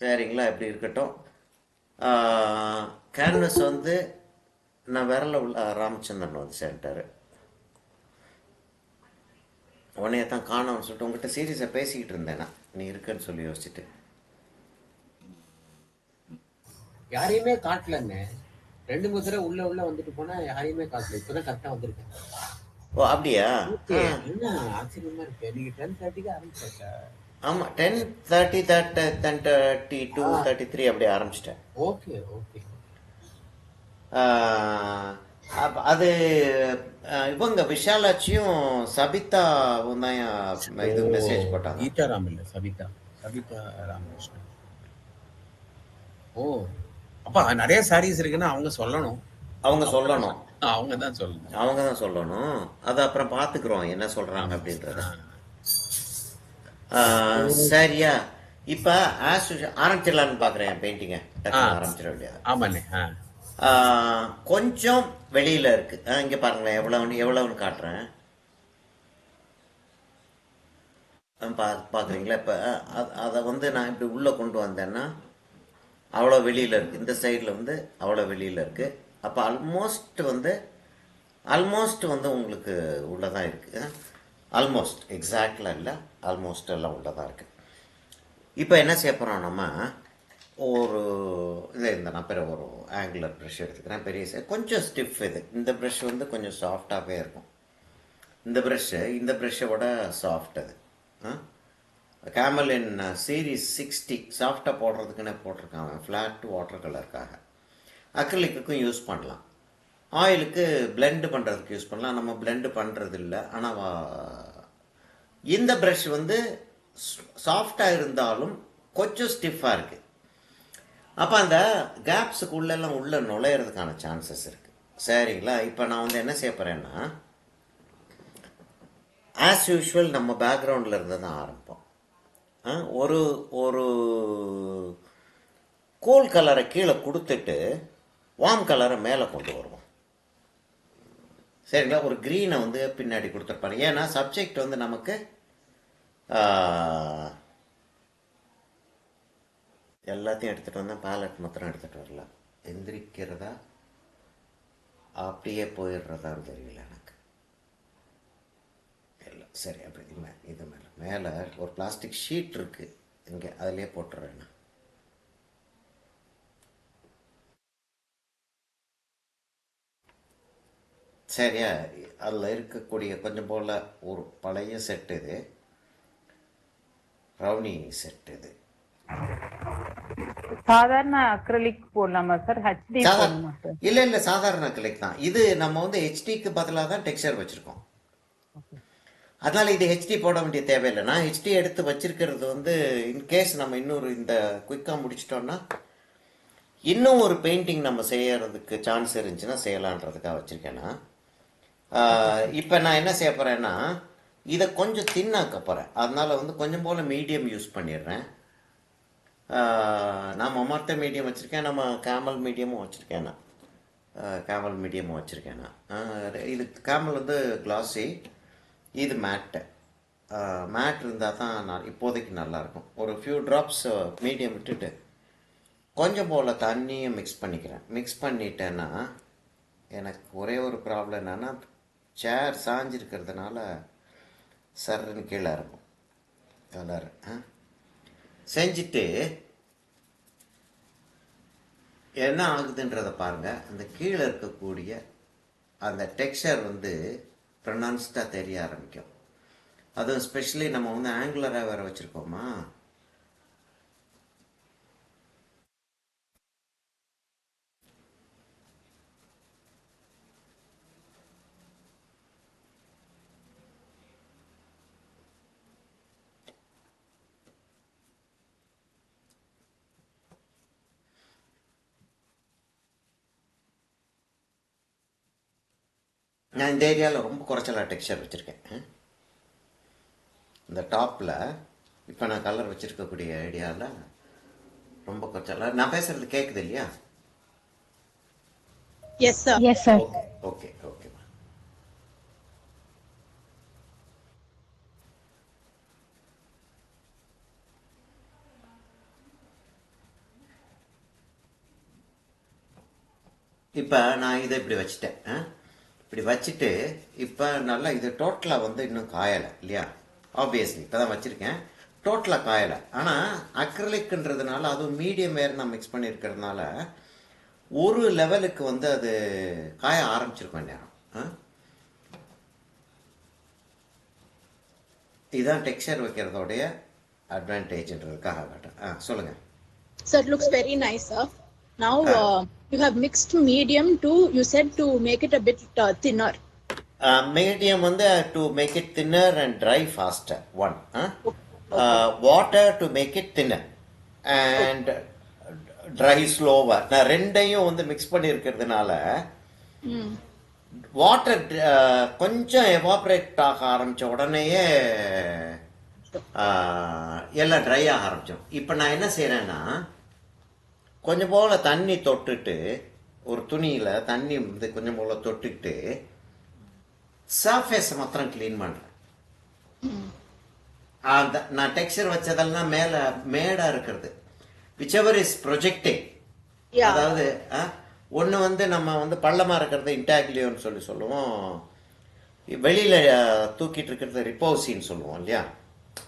சரிங்களா? இப்படி இருக்கட்டும். கேன்வஸ் வந்து நான் விரல உள்ள ராமச்சந்திரன் வந்து சேர்ந்துட்டாரு. உடனே தான் காணோம்னு சொல்லிட்டு உங்ககிட்ட சீரியஸாக பேசிக்கிட்டு இருந்தேன் நான். நீ இருக்குன்னு சொல்லி யோசிச்சுட்டு. யாரையுமே காட்டலங்க. 2 3 தடவை உள்ள வந்துட்டு போனா யாரையுமே காட்டல. இப்பதான் கரெக்டா வந்திருக்கேன். ஓ அப்படியா? ஓகே. ஆ என்ன ஆச்சரியமா இருக்கு. நீங்க 10:30க்கு ஆரம்பிச்சாச்சா? ஆமாம், 10:30 10:32 ஆ 33 அப்படியே ஆரம்பிச்சிட்டேன். Okay okay. அது இவங்க விஷாலாட்சியும் சபிதாவும் தான் ஓ இது மெசேஜ் போட்டாங்க. கீதா ராம் இல்ல சபிதா. சபிதா ராமகிருஷ்ணன். ஓ அப்ப நிறைய சாரீஸ் இருக்குன்னா அவங்க சொல்லணும். அவங்க அவங்க தான் சொல்லணும். அவங்க தான் சொல்லணும். அவங்க தான் சொல்லணும். அது அப்புறம் பார்த்துக்குறோம் என்ன சொல்கிறாங்க ஆமா. அப்படின்றத. ஆ. சரியா? இப்போ ஆரம்பிச்சிடலான்னு பார்க்குறேன் பெயிண்டிங்கை. ஆ டக்குன்னு ஆரம்பிச்சிட வேண்டியது. ஆமாண்ணே. ஆ கொஞ்சம் வெளியில் இருக்குது. இங்கே பாருங்களேன், எவ்வளவுன்னு காட்டுறேன். பார்க்குறீங்களா? இப்போ அதை வந்து நான் இப்படி உள்ளே கொண்டு வந்தேன்னா அவ்வளோ வெளியில் இருக்குது. இந்த சைடில் வந்து அவ்வளோ வெளியில் இருக்குது. அப்போ ஆல்மோஸ்ட் வந்து உங்களுக்கு உள்ளே தான் இருக்குது. ஆல்மோஸ்ட் எக்ஸாக்டாக இல்லை, ஆல்மோஸ்ட் எல்லாம் உள்ளே தான் இருக்குது. இப்போ என்ன செய்ய போகிறோம் நம்ம, ஒரு இந்த நான் ஒரு ஆங்குலர் ப்ரஷ் எடுத்துக்கிறேன். பெரிய கொஞ்சம் ஸ்டிஃப். இந்த ப்ரஷ் வந்து கொஞ்சம் சாஃப்டாகவே இருக்கும். இந்த ப்ரஷ்ஷை விட சாஃப்ட் அது. கேமலின் சீரீஸ் 60 சாஃப்டாக போடுறதுக்குன்னே போட்டிருக்காங்க, ஃப்ளாட் வாட்டர் கலருக்காக. அக்ரிலிக்குக்கும் யூஸ் பண்ணலாம், ஆயிலுக்கு பிளெண்ட் பண்ணுறதுக்கு யூஸ் பண்ணலாம். நம்ம பிளெண்ட் பண்ணுறது இல்லை. ஆனால் இந்த ப்ரஷ் வந்து சாஃப்டாக இருந்தாலும் கொஞ்சம் ஸ்டிஃபாக இருக்குது. அப்போ அந்த கேப்ஸுக்கு உள்ளெல்லாம் உள்ளே நுழையிறதுக்கான சான்சஸ் இருக்குது. சரிங்களா? இப்போ நான் வந்து என்ன செய்ய போகிறேன்னா, ஆஸ் யூஷுவல் நம்ம பேக்ரவுண்டில் இருந்து தான் ஆரம்பிப்போம். ஒரு ஒரு கூல் கலரை கீழே கொடுத்துட்டு வார்ம் கலரை மேலே கொண்டு வருவோம். சரிங்களா? ஒரு க்ரீனை வந்து பின்னாடி கொடுத்துருப்பாரு. ஏன்னா சப்ஜெக்ட் வந்து நமக்கு எல்லாத்தையும் எடுத்துகிட்டு வந்தால் பேலட் மாத்திரம் எடுத்துகிட்டு வரலாம். எந்திரிக்கிறதா அப்படியே போயிடுறதான்னு தெரியல எனக்கு. இல்லை, சரி, அப்படி இது மேலே ஒரு பிளாஸ்டிக் ஷீட் இருக்குது இங்கே, அதிலே போட்டுறேன் நான். சரியா? அதில் இருக்கக்கூடிய கொஞ்சம் போல் ஒரு பழைய செட் இது, ரவுனி செட் இது. சாதாரண அக்ரிலிக் போடலாமா சார்? ஹெச்டி போடணுமா சார்? இல்லை, சாதாரண அக்ரிலிக் தான் இது. நம்ம வந்து ஹெச்டிக்கு பதிலாக தான் டெக்ஸ்சர் வச்சுருக்கோம். அதனால் இது ஹெச்டி போட வேண்டிய தேவையில்லை. நான் ஹெச்டி எடுத்து வச்சிருக்கிறது வந்து இன்கேஸ் நம்ம இன்னொரு இந்த குயிக்காக முடிச்சிட்டோன்னா இன்னும் ஒரு பெயிண்டிங் நம்ம செய்யறதுக்கு சான்ஸ் இருந்துச்சுன்னா செய்யலான்றதுக்காக வச்சுருக்கேன்னா. இப்போ நான் என்ன செய்ய போகிறேன்னா, இதை கொஞ்சம் தின்னாக்க போகிறேன். அதனால் வந்து கொஞ்சம் போல் மீடியம் யூஸ் பண்ணிடுறேன். நான் மொமார்த்த மீடியம் வச்சுருக்கேன், நம்ம கேமல் மீடியமும் வச்சுருக்கேன். நான் கேமல் மீடியமும் வச்சுருக்கேன். நான் இது கேமல் வந்து கிளாஸி, இது மேட்டு. மேட் இருந்தால் தான் நான் இப்போதைக்கு நல்லாயிருக்கும். ஒரு ஃபியூ ட்ராப்ஸ் மீடியம் விட்டுட்டு கொஞ்சம் போல் தண்ணியும் மிக்ஸ் பண்ணிக்கிறேன். மிக்ஸ் பண்ணிட்டேன்னா எனக்கு ஒரே ஒரு ப்ராப்ளம் என்னென்னா, சேர் சாஞ்சிருக்கிறதுனால சர்ன்னு கீழே இருக்கும் கலர். செஞ்சுட்டு என்ன ஆகுதுன்றதை பாருங்கள். அந்த கீழே இருக்கக்கூடிய அந்த டெக்ஸ்சர் வந்து ப்ரொனன்ஸ்டாக தெரிய ஆரம்பிக்கும். அதுவும் ஸ்பெஷலி நம்ம வந்து ஆங்குலராக வேறு வச்சுருக்கோமா. நான் இந்த ஏரியாவில் ரொம்ப குறைச்சலாக டெக்ஸ்சர் வச்சுருக்கேன். இந்த டாப்பில் இப்போ நான் கலர் வச்சுருக்கக்கூடிய ஐடியாவில் ரொம்ப குறைச்சலாக. நான் பேசுகிறது கேட்குது இல்லையா? Yes sir. Yes sir. Okay okay okay. இப்போ நான் இதை இப்படி வச்சுட்டேன். இப்படி வச்சுட்டு இப்போ நல்லா இது டோட்டலாக வந்து இன்னும் காயலை இல்லையா? ஆப்வியஸ்லி இப்போ தான் வச்சுருக்கேன், டோட்டலாக காயலை. ஆனால் அக்ரலிக்ன்றதுனால அதுவும் மீடியம் வேர் நான் மிக்ஸ் பண்ணியிருக்கிறதுனால ஒரு லெவலுக்கு வந்து அது காய ஆரம்பிச்சிருக்கும் நேரம். இதுதான் டெக்ஸ்சர் வைக்கிறதோடைய அட்வான்டேஜ்ன்றதுக்காக காட்டுறேன். சொல்லுங்கள். So it looks very nice, sir. Now you have mixed medium to, you said to make it a bit thinner. Medium வந்து to make it thinner and dry faster. One. Water to make it thinner and dry slower. நான் ரெண்டையும் வந்து mix பண்ணியிருக்கிறதுனால water கொஞ்சம் evaporate ஆக ஆரம்பித்த உடனேயே எல்லாம் try ஆக ஆரம்பிச்சோம். இப்போ நான் என்ன செய்கிறேன்னா கொஞ்சம் போல் தண்ணி தொட்டுட்டு, ஒரு துணியில் தண்ணி வந்து கொஞ்சம் போல் தொட்டுக்கிட்டு சர்ஃபேஸை மாத்திரம் க்ளீன் பண்ணுறேன். நான் டெக்ஸ்சர் வச்சதெல்லாம் மேலே மேடாக இருக்கிறது, விச்எவர் இஸ் ப்ரொஜெக்டிங். அதாவது ஒன்று வந்து நம்ம வந்து பள்ளமாக இருக்கிறது இன்டாக்லியோன்னு சொல்லுவோம், வெளியில் தூக்கிட்டு இருக்கிறது ரிப்போசின்னு சொல்லுவோம் இல்லையா?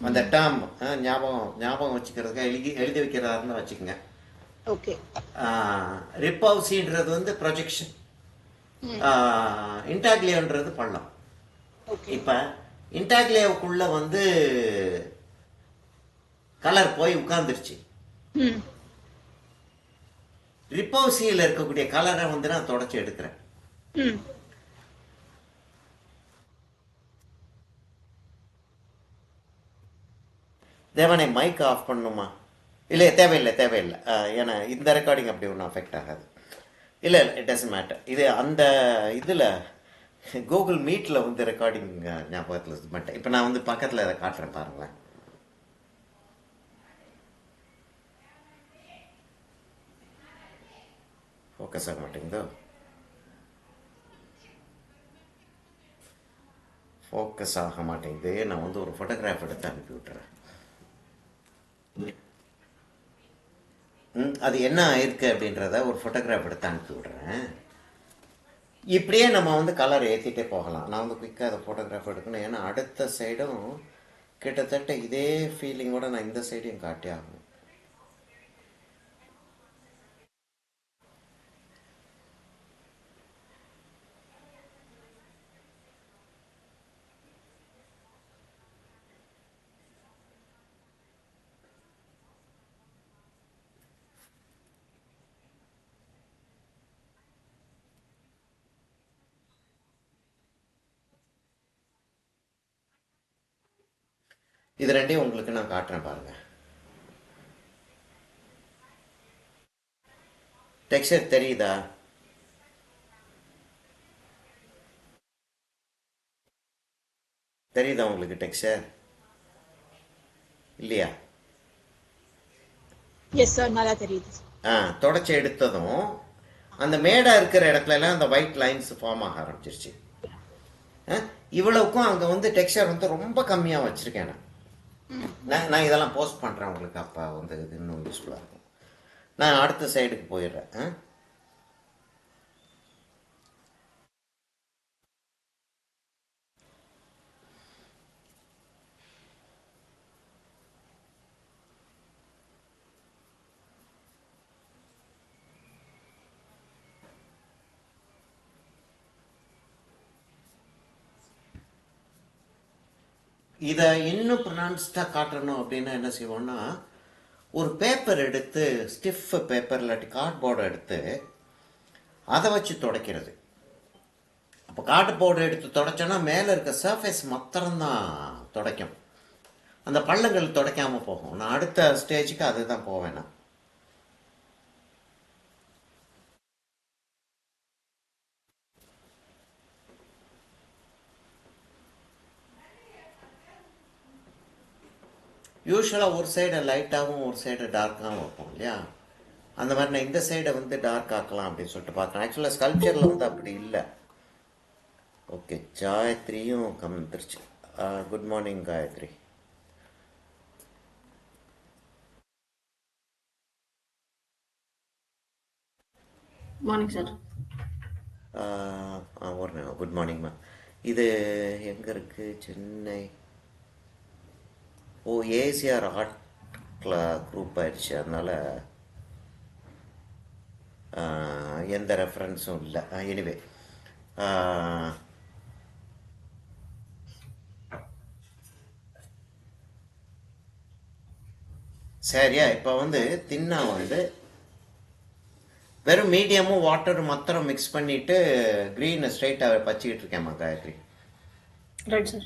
அந்த டேர்ம் ஞாபகம் வச்சுக்கிறதுக்காக எழுதி வைக்கிறதா வச்சுக்கோங்க. ஓகே. ரிப்போசின்றது வந்து ப்ரொஜெக்ஷன், இன்டாக்லியோன்றது பள்ளம். இப்போ இன்டாக்லியோவுக்குள்ள வந்து கலர் போய் உட்கார்ந்துருச்சு. ரிப்போசியில் இருக்கக்கூடிய கலரை வந்து நான் தொடச்சி எடுக்கிறேன். தேவனை மைக் ஆஃப் பண்ணணுமா? இல்லை, தேவையில்லை. ஏன்னா இந்த ரெக்கார்டிங் அப்படி ஒன்றும் அஃபெக்ட் ஆகாது. இல்லை, இட் டசன்ட் மேட்டர். இது அந்த இதில் கூகுள் மீட்டில் வந்து ரெக்கார்டிங் ஞாபகத்தில் மாட்டேன். இப்போ நான் வந்து பக்கத்தில் இதை காட்டுறேன் பாருங்களேன். ஃபோக்கஸ் ஆக மாட்டேங்குதோ? ஃபோக்கஸ் ஆக மாட்டேங்குது. நான் வந்து ஒரு ஃபோட்டோகிராஃப் எடுத்து அனுப்பி விட்டுறேன். அது என்ன ஆயிருக்கு அப்படின்றத ஒரு ஃபோட்டோகிராஃப் எடுத்து அனுப்பி விடுறேன். இப்படியே நம்ம வந்து கலர் ஏற்றிட்டே போகலாம். நான் வந்து குயிக்காக அதை ஃபோட்டோகிராஃப் எடுக்கணும், ஏன்னா அடுத்த சைடும் கிட்டத்தட்ட இதே ஃபீலிங்கோட நான் இந்த சைடையும் காட்டி ஆகணும். இது ரெண்டையும் உங்களுக்கு நான் காட்டுறேன் பாருங்க. டெக்ஸ்சர் தெரியுதா? தெரியுதா உங்களுக்கு டெக்ஸ்சர்? இல்லையா? எஸ் சார், நல்லா தெரியுது. தொடச்சி எடுத்ததும் அந்த மேடா இருக்கிற இடத்துல எல்லாம் அந்த ஒயிட் லைன்ஸ் ஃபார்ம் ஆக ஆரம்பிச்சிருச்சு. இவ்வளவுக்கும் அங்கே வந்து டெக்ஸ்சர் வந்து ரொம்ப கம்மியாக வச்சுருக்கேன். நான் இதெல்லாம் போஸ்ட் பண்ணுறேன் உங்களுக்கு, அப்போ வந்து இது இன்னும் யூஸ்ஃபுல்லாக இருக்கும். நான் அடுத்த சைடுக்கு போயிடுறேன். இதை இன்னும் ப்ரொனவுன்ஸ்டாக காட்டணும் அப்படின்னா என்ன செய்வோம்னா, ஒரு பேப்பர் எடுத்து, ஸ்டிஃப் பேப்பர் இல்லாட்டி கார்ட்போர்டை எடுத்து அதை வச்சு துடைக்கிறது. அப்போ கார்ட்போர்டு எடுத்து துடைச்சோன்னா மேலே இருக்க சர்ஃபேஸ் மாத்திரம்தான் துடைக்கும், அந்த பள்ளங்கள் துடைக்காமல் போகும். நான் அடுத்த ஸ்டேஜுக்கு அதுதான் போவேன். நான் யூஸ்வலாக ஒரு சைடை லைட்டாகவும் ஒரு சைடை டார்க்காகவும் வைப்போம் இல்லையா? அந்த மாதிரி நான் இந்த சைடை வந்து டார்க் ஆக்கலாம் அப்படின்னு சொல்லிட்டு பார்க்குறேன். ஆக்சுவலாக ஸ்கல்ப்சரில் வந்து அப்படி இல்லை. ஓகே, காயத்ரியும் வந்துருச்சு. Good morning Gayatri. Morning sir. ஒரு குட் மார்னிங்மா. இது எங்கே இருக்குது? Chennai. Oh, ECR art group ஆயிடுச்சு. அதனால் எந்த ரெஃபரன்ஸும் இல்லை. எனிவே, சரியா? இப்போ வந்து தின்னா வந்து வெறும் மீடியமும் வாட்டரும் மாத்திரம் மிக்ஸ் பண்ணிட்டு க்ரீனை ஸ்ட்ரைட்டாக பச்சிக்கிட்டு இருக்கேம்மா காயத்ரி. Right, sir.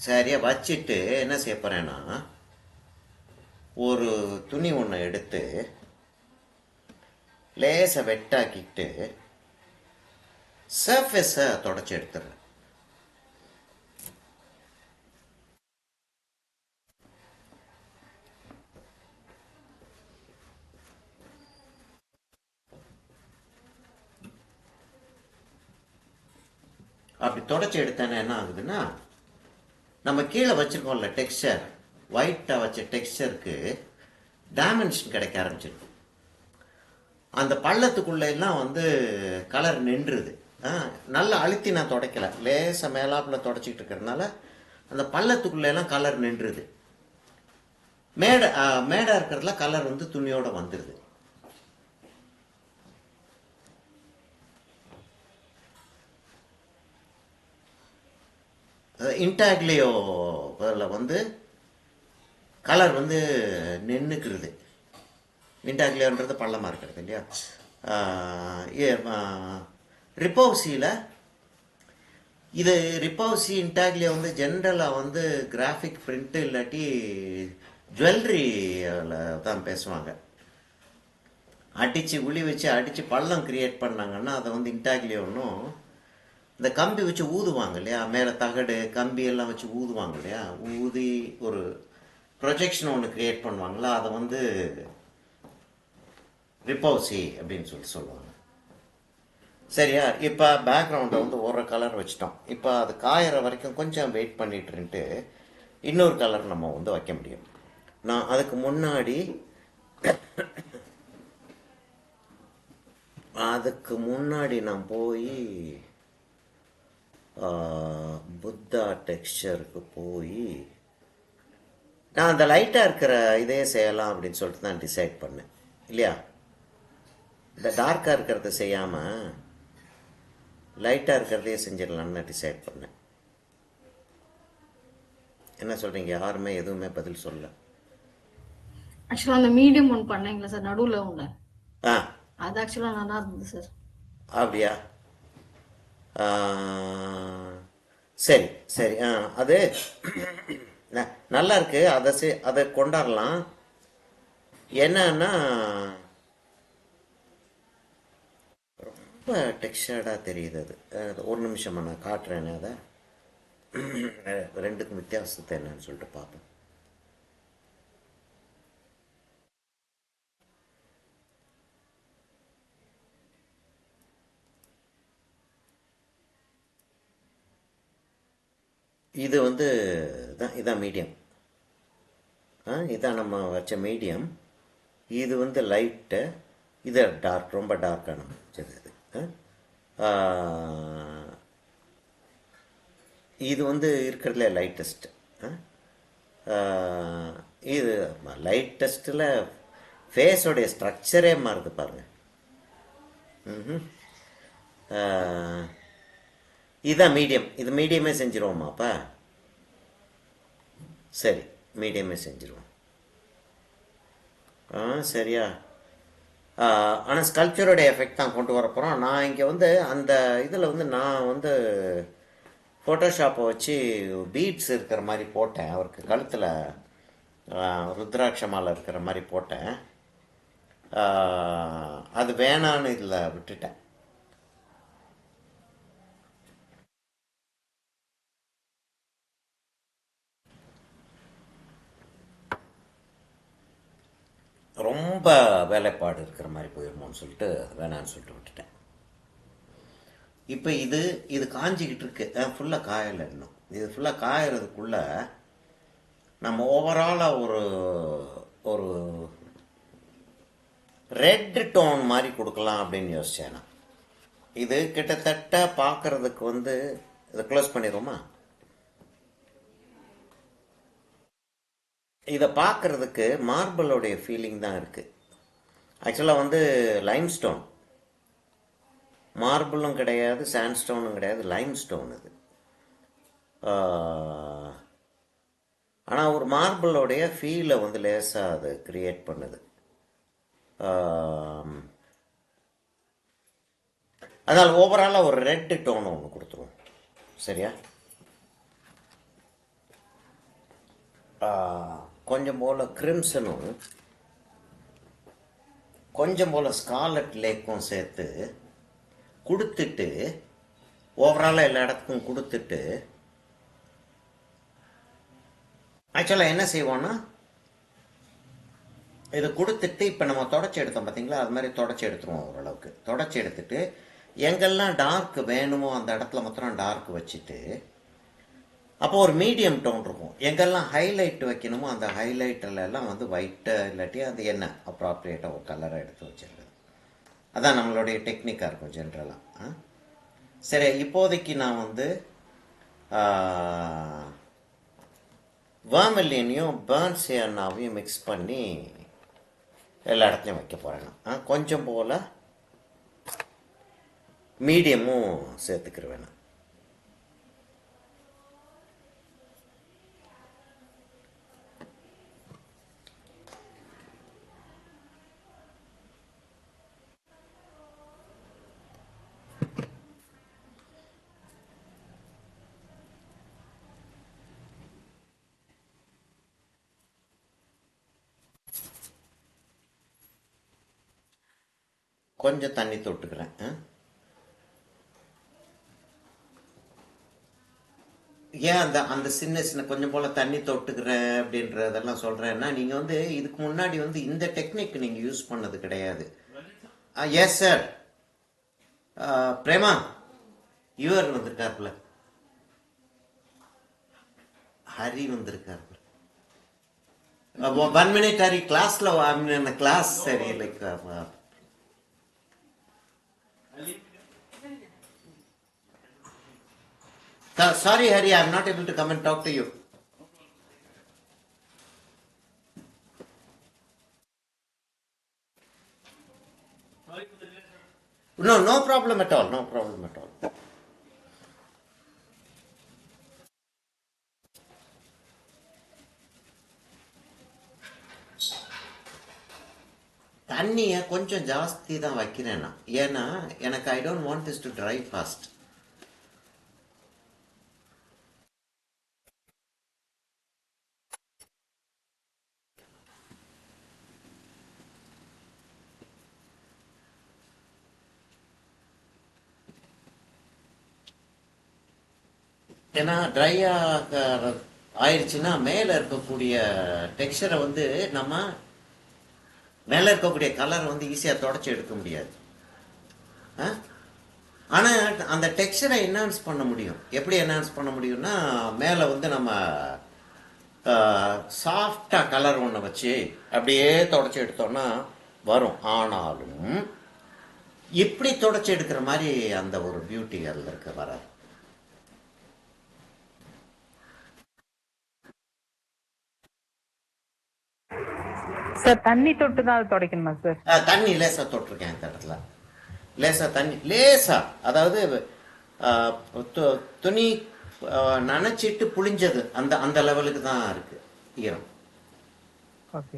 சரியா வச்சுட்டு என்ன செய்ய போகிறேன்னா, ஒரு துணி ஒன்று எடுத்து லேசை வெட்டாக்கிட்டு சர்ஃபேஸை தொடச்சி எடுத்துடுறேன். அப்படி தொடச்சி எடுத்தேன்னா என்ன ஆகுதுன்னா, நம்ம கீழே வச்சுருக்கோம்ல டெக்ஸ்சர், ஒயிட்டாக வச்ச டெக்ஸ்சருக்கு டைமென்ஷன் கிடைக்க ஆரம்பிச்சிருக்கு. அந்த பள்ளத்துக்குள்ளே எல்லாம் வந்து கலர் நின்றுது. நல்லா அழுத்தி நான் துடைக்கல, லேசாக மேலாப்பில் தொடச்சிக்கிட்டு இருக்கிறதுனால அந்த பள்ளத்துக்குள்ளே எல்லாம் கலர் நின்றுது. மேடாக இருக்கிறதுல கலர் வந்து துணியோட வந்துடுது. இன்டாக்லியோ வந்து கலர் வந்து நின்றுக்கிறது. இன்டாக்லியோன்றது பள்ளமாக இருக்கிறது இல்லையா? ரிப்போசியில் இது ரிப்போசி இன்டாக்லியோ வந்து ஜென்ரலாக வந்து கிராஃபிக் பிரிண்ட்டு இல்லாட்டி ஜுவல்லரியில் தான் பேசுவாங்க. அடித்து உளி வச்சு அடித்து பள்ளம் க்ரியேட் பண்ணாங்கன்னா அதை வந்து இன்டாக்லியோன்னும், இந்த கம்பி வச்சு ஊதுவாங்க இல்லையா, மேலே தகடு கம்பி எல்லாம் வச்சு ஊதுவாங்க இல்லையா, ஊதி ஒரு ப்ரொஜெக்ஷன் ஒன்று க்ரியேட் பண்ணுவாங்களா, அதை வந்து ரிப்போசி அப்படின்னு சொல்லுவாங்க. சரியா? இப்போ பேக்ரவுண்டை வந்து ஒரு கலர் வச்சிட்டோம். இப்போ அது காயிற வரைக்கும் கொஞ்சம் வெயிட் பண்ணிட்டுன்ட்டு இன்னொரு கலர் நம்ம வந்து வைக்க முடியும். நான் அதுக்கு முன்னாடி நான் போய் புத்தா டெக்ஸ்சருக்கு போய் நான் அந்த லைட்டாக இருக்கிற இதே செய்யலாம் அப்படின்னு சொல்லிட்டு தான் டிசைட் பண்ணேன் இல்லையா. இந்த டார்க்காக இருக்கிறத செய்யாமல் லைட்டாக இருக்கிறதையே செஞ்சிடலான்னு டிசைட் பண்ணேன். என்ன சொல்கிறீங்க? யாருமே எதுவுமே பதில் சொல்ல. ஆக்சுவலாக அந்த மீடியம் ஒன்று பண்ணீங்களா சார், நடுவில் ஒன்று, ஆ அது ஆக்சுவலாக நல்லா இருந்தது சார். அப்படியா? சரி சரி. அது நல்லா இருக்கு. அதை கொண்டாடலாம். என்னன்னா ரொம்ப டெக்ஸ்டர்டாக தெரியுது அது. ஒரு நிமிஷமா நான் காட்டுறேன்னு அதை ரெண்டுக்கும் வித்தியாசத்தை என்னன்னு சொல்லிட்டு பார்ப்போம். இது வந்து இதான் மீடியம். இதான் நம்ம வச்ச மீடியம். இது வந்து லைட்டு, இது டார்க், ரொம்ப டார்க்கான சரி. இது வந்து இருக்கிறதுல லைட்டஸ்ட். இது லைட்டஸ்ட்டில் ஃபேஸோடைய ஸ்ட்ரக்சரே மாறுது பாருங்கள். இதுதான் மீடியம். இது மீடியமே செஞ்சுருவோமாப்பா? சரி, மீடியமே செஞ்சுருவோம். சரியா? ஆனால் ஸ்கல்ப்சரோடைய எஃபெக்ட் தான் கொண்டு வர போகிறோம். நான் இங்கே வந்து அந்த இதில் வந்து நான் வந்து ஃபோட்டோஷாப்பை வச்சு பீட்ஸ் இருக்கிற மாதிரி போட்டேன். அவருக்கு கழுத்தில் ருத்ராட்ச மாலை இருக்கிற மாதிரி போட்டேன். அது வேணான்னு இதில் விட்டுட்டேன். ரொம்ப வேலைப்பாடு இருக்கிற மாதிரி போயிடுமோன்னு சொல்லிட்டு வேணான்னு சொல்லிட்டு விட்டுட்டேன். இப்போ இது காஞ்சிக்கிட்டு இருக்கு. ஃபுல்லாக காயலை இன்னும். இது ஃபுல்லாக காயறதுக்குள்ள நம்ம ஓவராலாக ஒரு ஒரு ரெட் டோன் மாதிரி கொடுக்கலாம் அப்படின்னு யோசிச்சேன் நான். இது கிட்டத்தட்ட பார்க்கறதுக்கு வந்து இதை க்ளோஸ் பண்ணிடுவோமா? இதை பார்க்கறதுக்கு மார்பிளோடைய ஃபீலிங் தான் இருக்குது. ஆக்சுவலாக வந்து லைம்ஸ்டோன், மார்பிளும் கிடையாது, சாண்ட்ஸ்டோனும் கிடையாது, லைம்ஸ்டோன் இது. ஆனால் ஒரு மார்பிளோடைய ஃபீலை வந்து லேசாக அது க்ரியேட் பண்ணுது. அதனால் ஓவராலாக ஒரு ரெட் டோன் ஒன்று கொடுத்துருவோம். சரியா? கொஞ்சம் போல் கிரிம்சனும் கொஞ்சம் போல் ஸ்கார்லட் லேக்கும் சேர்த்து கொடுத்துட்டு, ஓவராலாக எல்லா இடத்துக்கும் கொடுத்துட்டு, ஆக்சுவலாக என்ன செய்வோன்னா, இதை கொடுத்துட்டு இப்போ நம்ம தொடச்சி எடுத்தோம் பார்த்தீங்களா, அது மாதிரி தொடச்சி எடுத்துருவோம். ஓரளவுக்கு தொடச்சி எடுத்துட்டு எங்கெல்லாம் டார்க் வேணுமோ அந்த இடத்துல மாத்திரம் டார்க் வச்சுட்டு, அப்போ ஒரு மீடியம் டோன் இருக்கும். எங்கெல்லாம் ஹைலைட் வைக்கணுமோ அந்த ஹைலைட்டில் எல்லாம் வந்து ஒயிட்டு இல்லாட்டி அது என்ன அப்ராப்ரியேட்டாக ஒரு கலரை எடுத்து வச்சிருக்குது. அதான் நம்மளுடைய டெக்னிக்காக இருக்கும் ஜென்ரலாக. சரி, இப்போதைக்கு நான் வந்து வேர்மில்லியனையும் பர்ன்சியானாவையும் மிக்ஸ் பண்ணி எல்லா இடத்துலையும் வைக்க போகிறேன். கொஞ்சம் போல் மீடியமும் சேர்த்துக்கிருவேன். கொஞ்சம் தண்ணி தொட்டுக்கிறேன். ஏன் அந்த சின்ன கொஞ்சம் போல தண்ணி தொட்டுக்கிறேன் அப்படின்றதெல்லாம் சொல்றேன்னா, நீங்க வந்து இதுக்கு முன்னாடி வந்து இந்த டெக்னிக் நீங்க யூஸ் பண்ணது கிடையாது. Yes sir. பிரேமா யுவர் வந்திருக்காருல, ஹரி வந்திருக்காரு. 1 minute ஹரி, கிளாஸ்ல கிளாஸ் சரி like sorry Hari, I am not able to come and talk to you. No problem at all, no problem at all. தண்ணியை கொஞ்சம் ஜாஸ்தி தான் வைக்கிறேன் நான். ஏன்னா எனக்கு I don't want this to try fast. ஏன்னா ட்ரையாக ஆயிடுச்சுன்னா மேலே இருக்கக்கூடிய டெக்ஸ்சரை வந்து நம்ம மேலே இருக்கக்கூடிய கலர் வந்து ஈஸியாக தொடச்சி எடுக்க முடியாது. ஆனால் அந்த டெக்ஸ்சரை என்ஹான்ஸ் பண்ண முடியும். எப்படி என்ஹான்ஸ் பண்ண முடியும்னா, மேலே வந்து நம்ம சாஃப்டாக கலர் ஒன்று வச்சு அப்படியே தொடச்சி எடுத்தோம்னா வரும். ஆனாலும் இப்படி தொடச்சி எடுக்கிற மாதிரி அந்த ஒரு பியூட்டி அதில் இருக்க வராது. சார் தண்ணி தொட்டு தான் துடைக்கணுமா சார்? தண்ணி லேசா தொட்டிருக்கேன் இந்த இடத்துல. லேசா தண்ணி லேசா, அதாவது துணி நனைச்சிட்டு புளிஞ்சது அந்த அந்த லெவலுக்கு தான் இருக்கு ஈரம். ஓகே,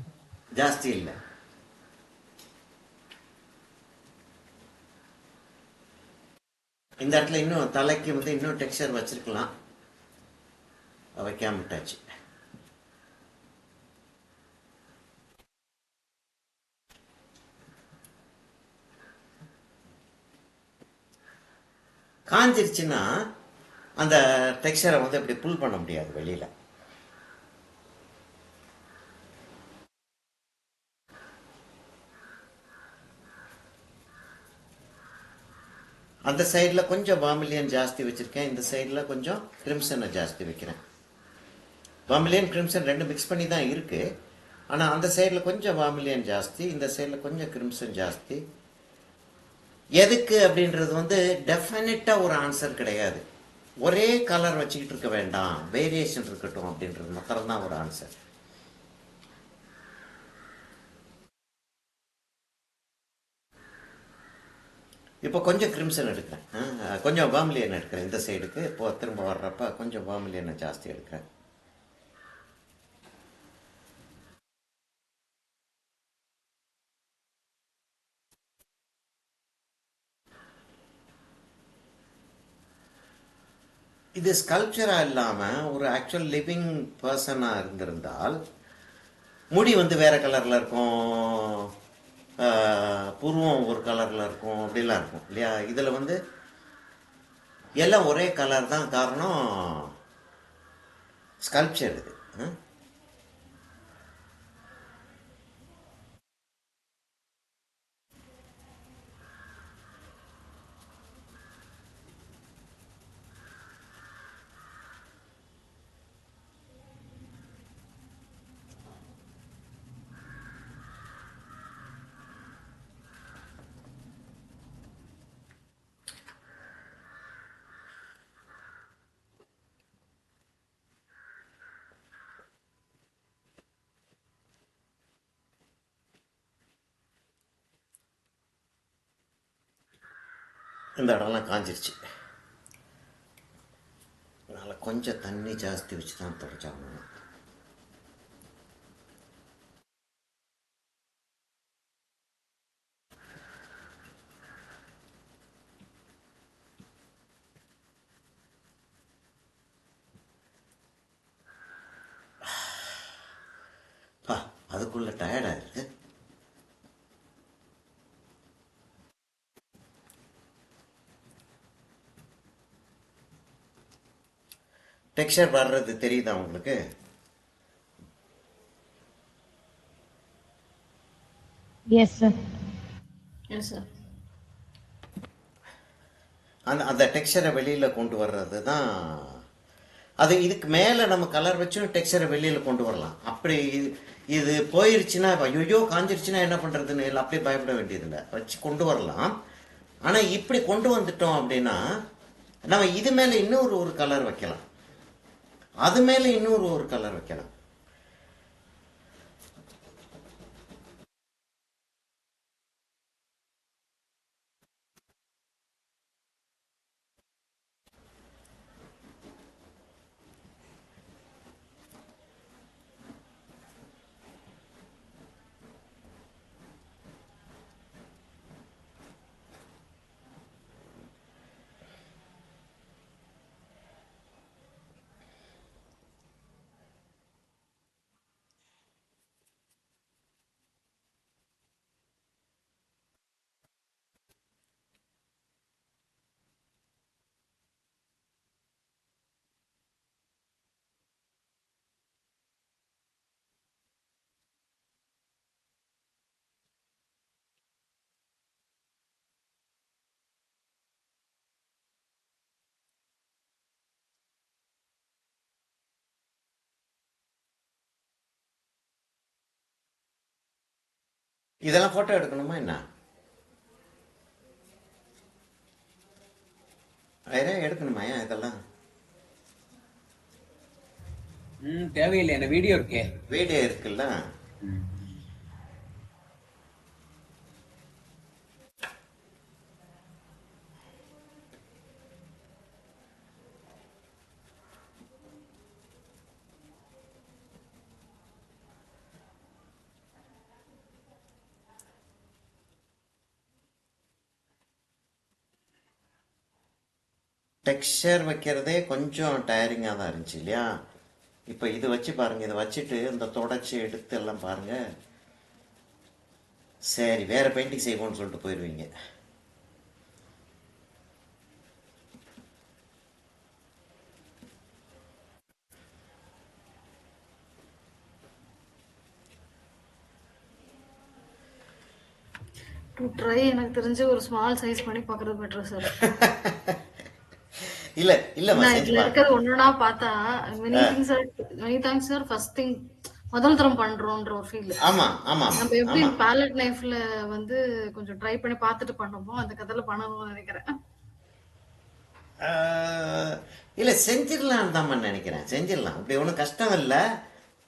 ஜாஸ்தி இல்லை. இந்த இடத்துல இன்னும் தலைக்கு வந்து இன்னும் டெக்ஸ்சர் வச்சிருக்கலாம், வைக்காம விட்டாச்சு. காஞ்சிருச்சுன்னா அந்த டெக்ஸ்சரை வந்து இப்படி புல் பண்ண முடியாது வெளியில. அந்த சைடில் கொஞ்சம் வாமிலியன் ஜாஸ்தி வச்சிருக்கேன், இந்த சைடில் கொஞ்சம் கிரிம்சனை ஜாஸ்தி வைக்கிறேன். வாமிலியன் கிரிம்சன் ரெண்டு மிக்ஸ் பண்ணி தான் இருக்கு. ஆனால் அந்த சைடில் கொஞ்சம் வாமிலியன் ஜாஸ்தி, இந்த சைடில் கொஞ்சம் கிரிம்சன் ஜாஸ்தி. எதுக்கு அப்படின்றது வந்து டெஃபினட்டாக ஒரு ஆன்சர் கிடையாது. ஒரே கலர் வச்சுக்கிட்டு இருக்க வேண்டாம், வேரியேஷன் இருக்கட்டும் அப்படின்றது மாத்திரம்தான் ஒரு ஆன்சர். இப்போ கொஞ்சம் கிரிம்சன் எடுக்கிறேன், கொஞ்சம் வாமிலியன் எடுக்கிறேன் இந்த சைடுக்கு. இப்போ திரும்ப வர்றப்ப கொஞ்சம் வாமிலியனை ஜாஸ்தி எடுக்கிறேன். இது ஸ்கல்ப்சராக இல்லாமல் ஒரு ஆக்சுவல் லிவிங் பர்சனாக இருந்திருந்தால் முடி வந்து வேறு கலரில் இருக்கும், புருவம் ஒரு கலரில் இருக்கும், அப்படிலாம் இருக்கும் இல்லையா. இதில் வந்து எல்லாம் ஒரே கலர் தான். காரணம் ஸ்கல்ப்சர் இது. இந்த இடம்லாம் காஞ்சிருச்சு, அதனால் கொஞ்சம் தண்ணி ஜாஸ்தி வச்சு தான் தொடச்சாகணும். அதுக்குள்ள டயர்டாக இருக்கு. டெக்ஸ்சர் வர்றது தெரியுதா உங்களுக்கு? Yes sir. Yes sir. அந்த டெக்ஸ்சரை வெளியில் கொண்டு வர்றது தான் அது. இதுக்கு மேலே நம்ம கலர் வச்சும் டெக்ஸ்சரை வெளியில் கொண்டு வரலாம். அப்படி இது போயிருச்சுன்னா ஐயோ காஞ்சிருச்சுன்னா என்ன பண்ணுறதுன்னு இல்லை, அப்படியே பயப்பட வேண்டியதில்லை, வச்சு கொண்டு வரலாம். ஆனால் இப்படி கொண்டு வந்துட்டோம் அப்படின்னா நம்ம இது மேலே இன்னொரு ஒரு கலர் வைக்கலாம், அது மேலே இன்னொரு ஒரு கலர் வைக்கலாம். இதெல்லாம் ஃபோட்டோ எடுக்கணுமா என்ன? வேற எடுக்கணுமா இதெல்லாம்? தேவையில்லை, என்ன வீடியோ இருக்கே. வீடியோ இருக்குல்ல. டெக்ஸ்சர் வைக்கிறதே கொஞ்சம் டயரிங்காக தான் இருந்துச்சு இல்லையா. இப்போ இது வச்சு பாருங்கள், இதை வச்சுட்டு இந்த தொடச்சி எடுத்து எல்லாம் பாருங்கள், சரி வேறு பெயிண்டிங் செய்வோம்னு சொல்லிட்டு போயிடுவீங்க. டு ட்ரை எனக்கு தெரிஞ்ச ஒரு ஸ்மால் சைஸ் பண்ணி பார்க்கறது பெட்டர் சார். இல்ல இல்ல நான் இதுல இருக்கிறது ஒண்ணுனா பார்த்தா many things are many thanks sir. First thing முதல் தரம் பண்றோம்ன்ற ஒரு ஃபீல். ஆமாம் ஆமாம் நம்ம எப்படி ஆமாம். பேலட் நைஃப்ல வந்து கொஞ்சம் ட்ரை பண்ணி பார்த்துட்டு பண்ணோமோ அந்த கதையில பண்ணணும்னு நினைக்கிறேன். இல்லை செஞ்சிடலான்னு தான் நினைக்கிறேன். செஞ்சிடலாம், அப்படி ஒன்றும் கஷ்டம் இல்லை.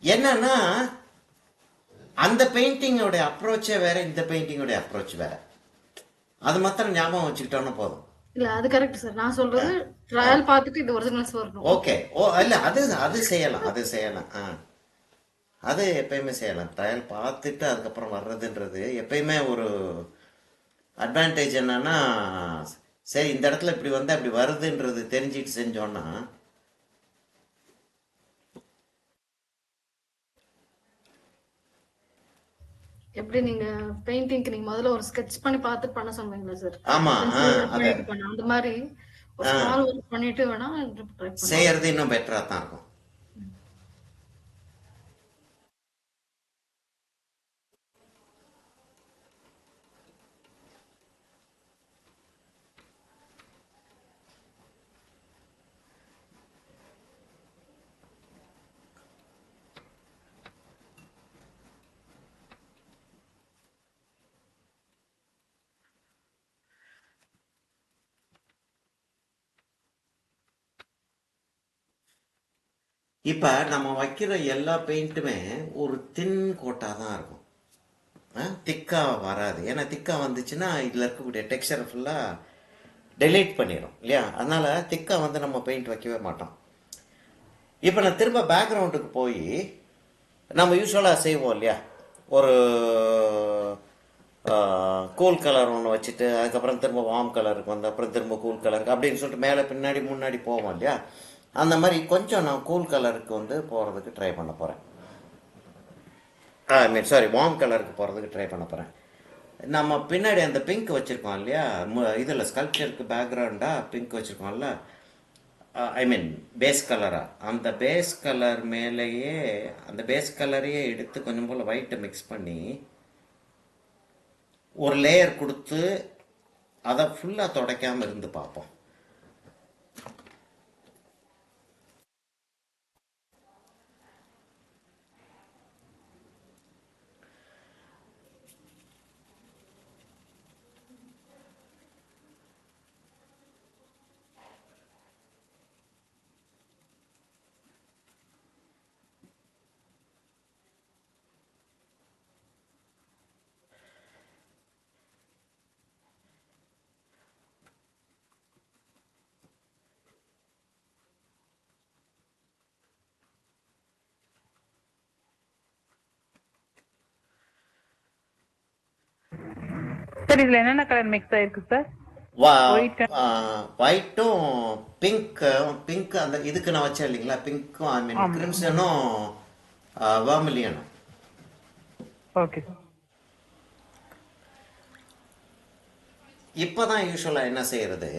என்னன்னா அந்த பெயிண்டிங்கோட அப்ரோச்சே வேற, இந்த பெயிண்டிங்கோட அப்ரோச் வேற. அது மாத்திரம் ஞாபகம் வச்சுக்கிட்டோன்னு போதும். இல்ல அது கரெக்ட் சார். நான் சொல்றது ட்ரையல் பார்த்துட்டு இது ஒரிஜினல்ஸ் வரணும். ஓகே. ஓ இல்லை, அது அது செய்யலாம், அது செய்யலாம். அது எப்பயுமே செய்யலாம். ட்ரையல் பார்த்துட்டு அதுக்கப்புறம் வர்றதுன்றது எப்பயுமே ஒரு அட்வான்டேஜ். என்னன்னா சரி இந்த இடத்துல இப்படி வந்தால் இப்படி வருதுன்றது தெரிஞ்சுட்டு செஞ்சோன்னா எப்படி நீங்க பெயிண்டிங்க்கு நீங்க முதல்ல ஒரு ஸ்கெட்ச் பண்ணி பார்த்துட்டு பண்ண சொன்னீங்களா சார்? ஆமா. அதை அந்த மாதிரி ஒரு ஸ்மால் ஒர்க் பண்ணிட்டு வேணா ட்ரை பண்ணலாம். செய்யறது இன்னும் பெட்டரா தான் இருக்கும். இப்போ நம்ம வைக்கிற எல்லா பெயிண்ட்டுமே ஒரு தின் கோட்டாக தான் இருக்கும். திக்காக வராது. ஏன்னா திக்காக வந்துச்சுன்னா இதில் இருக்கக்கூடிய டெக்ஸ்சர் ஃபுல்லாக டெலீட் பண்ணிடும் இல்லையா? அதனால் திக்காக வந்து நம்ம பெயிண்ட் வைக்கவே மாட்டோம். இப்போ நான் திரும்ப பேக்ரவுண்டுக்கு போய் நம்ம யூஸ்வலாக செய்வோம் இல்லையா, ஒரு கூல் கலர் ஒன்று வச்சுட்டு அதுக்கப்புறம் திரும்ப வார்ம் கலருக்கு வந்து அப்புறம் திரும்ப கூல் கலருக்கு அப்படின்னு சொல்லிட்டு மேலே பின்னாடி முன்னாடி போவோம் இல்லையா? அந்த மாதிரி கொஞ்சம் நான் கூல் கலருக்கு வந்து போகிறதுக்கு ட்ரை பண்ண போகிறேன். வார்ம் கலருக்கு போகிறதுக்கு ட்ரை பண்ண போகிறேன். நம்ம பின்னாடி அந்த பிங்க் வச்சுருக்கோம் இல்லையா, இதில் ஸ்கல்ப்சருக்கு பேக்ரவுண்டாக பிங்க் வச்சுருக்கோம்ல, பேஸ் கலராக, அந்த பேஸ் கலர் மேலேயே அந்த பேஸ் கலரையே எடுத்து கொஞ்சம் போல் ஒயிட்டை மிக்ஸ் பண்ணி ஒரு லேயர் கொடுத்து அதை ஃபுல்லாக துடைக்காமல் இருந்து பார்ப்போம். சார் இதுல என்னென்ன கலர் மிக்ஸ் ஆயிருக்கு சார்? ஒயிட்டும் பிங்க் அந்த இதுக்கு நான் வச்சேன் இல்லைங்களா, பிங்க்கும் கிரிம்சனும் வர்மிலியனும். ஓகே. இப்போதான் யூஸ்வலாக என்ன செய்யறது,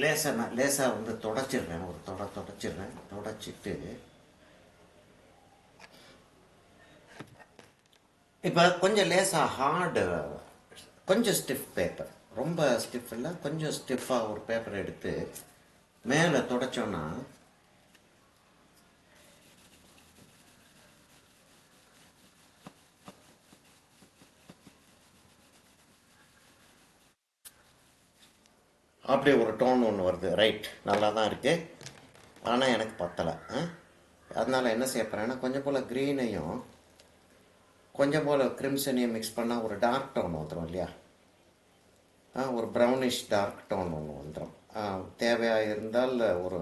லேசாக வந்து தொடச்சிடுறேன், ஒரு தொடச்சிட்டு இப்போ கொஞ்சம் லேசாக ஹார்டு, கொஞ்சம் ஸ்டிஃப் பேப்பர், ரொம்ப ஸ்டிஃப் இல்லை, கொஞ்சம் ஸ்டிஃபாக ஒரு பேப்பர் எடுத்து மேலே தொடச்சோன்னா அப்படி ஒரு டோன் ஒன்று வருது. ரைட், நல்லா தான் இருக்குது. ஆனால் எனக்கு பத்தலை. அதனால் என்ன செய்ய போகிறேன்னா கொஞ்சம் போல் க்ரீனையும் கொஞ்சம் போல் கிரிம்சனையும் மிக்ஸ் பண்ணால் ஒரு டார்க் டோன் வந்துடும் இல்லையா, ஒரு ப்ரௌனிஷ் டார்க் டோன் ஒன்று வந்துடும். தேவையாக இருந்தால் ஒரு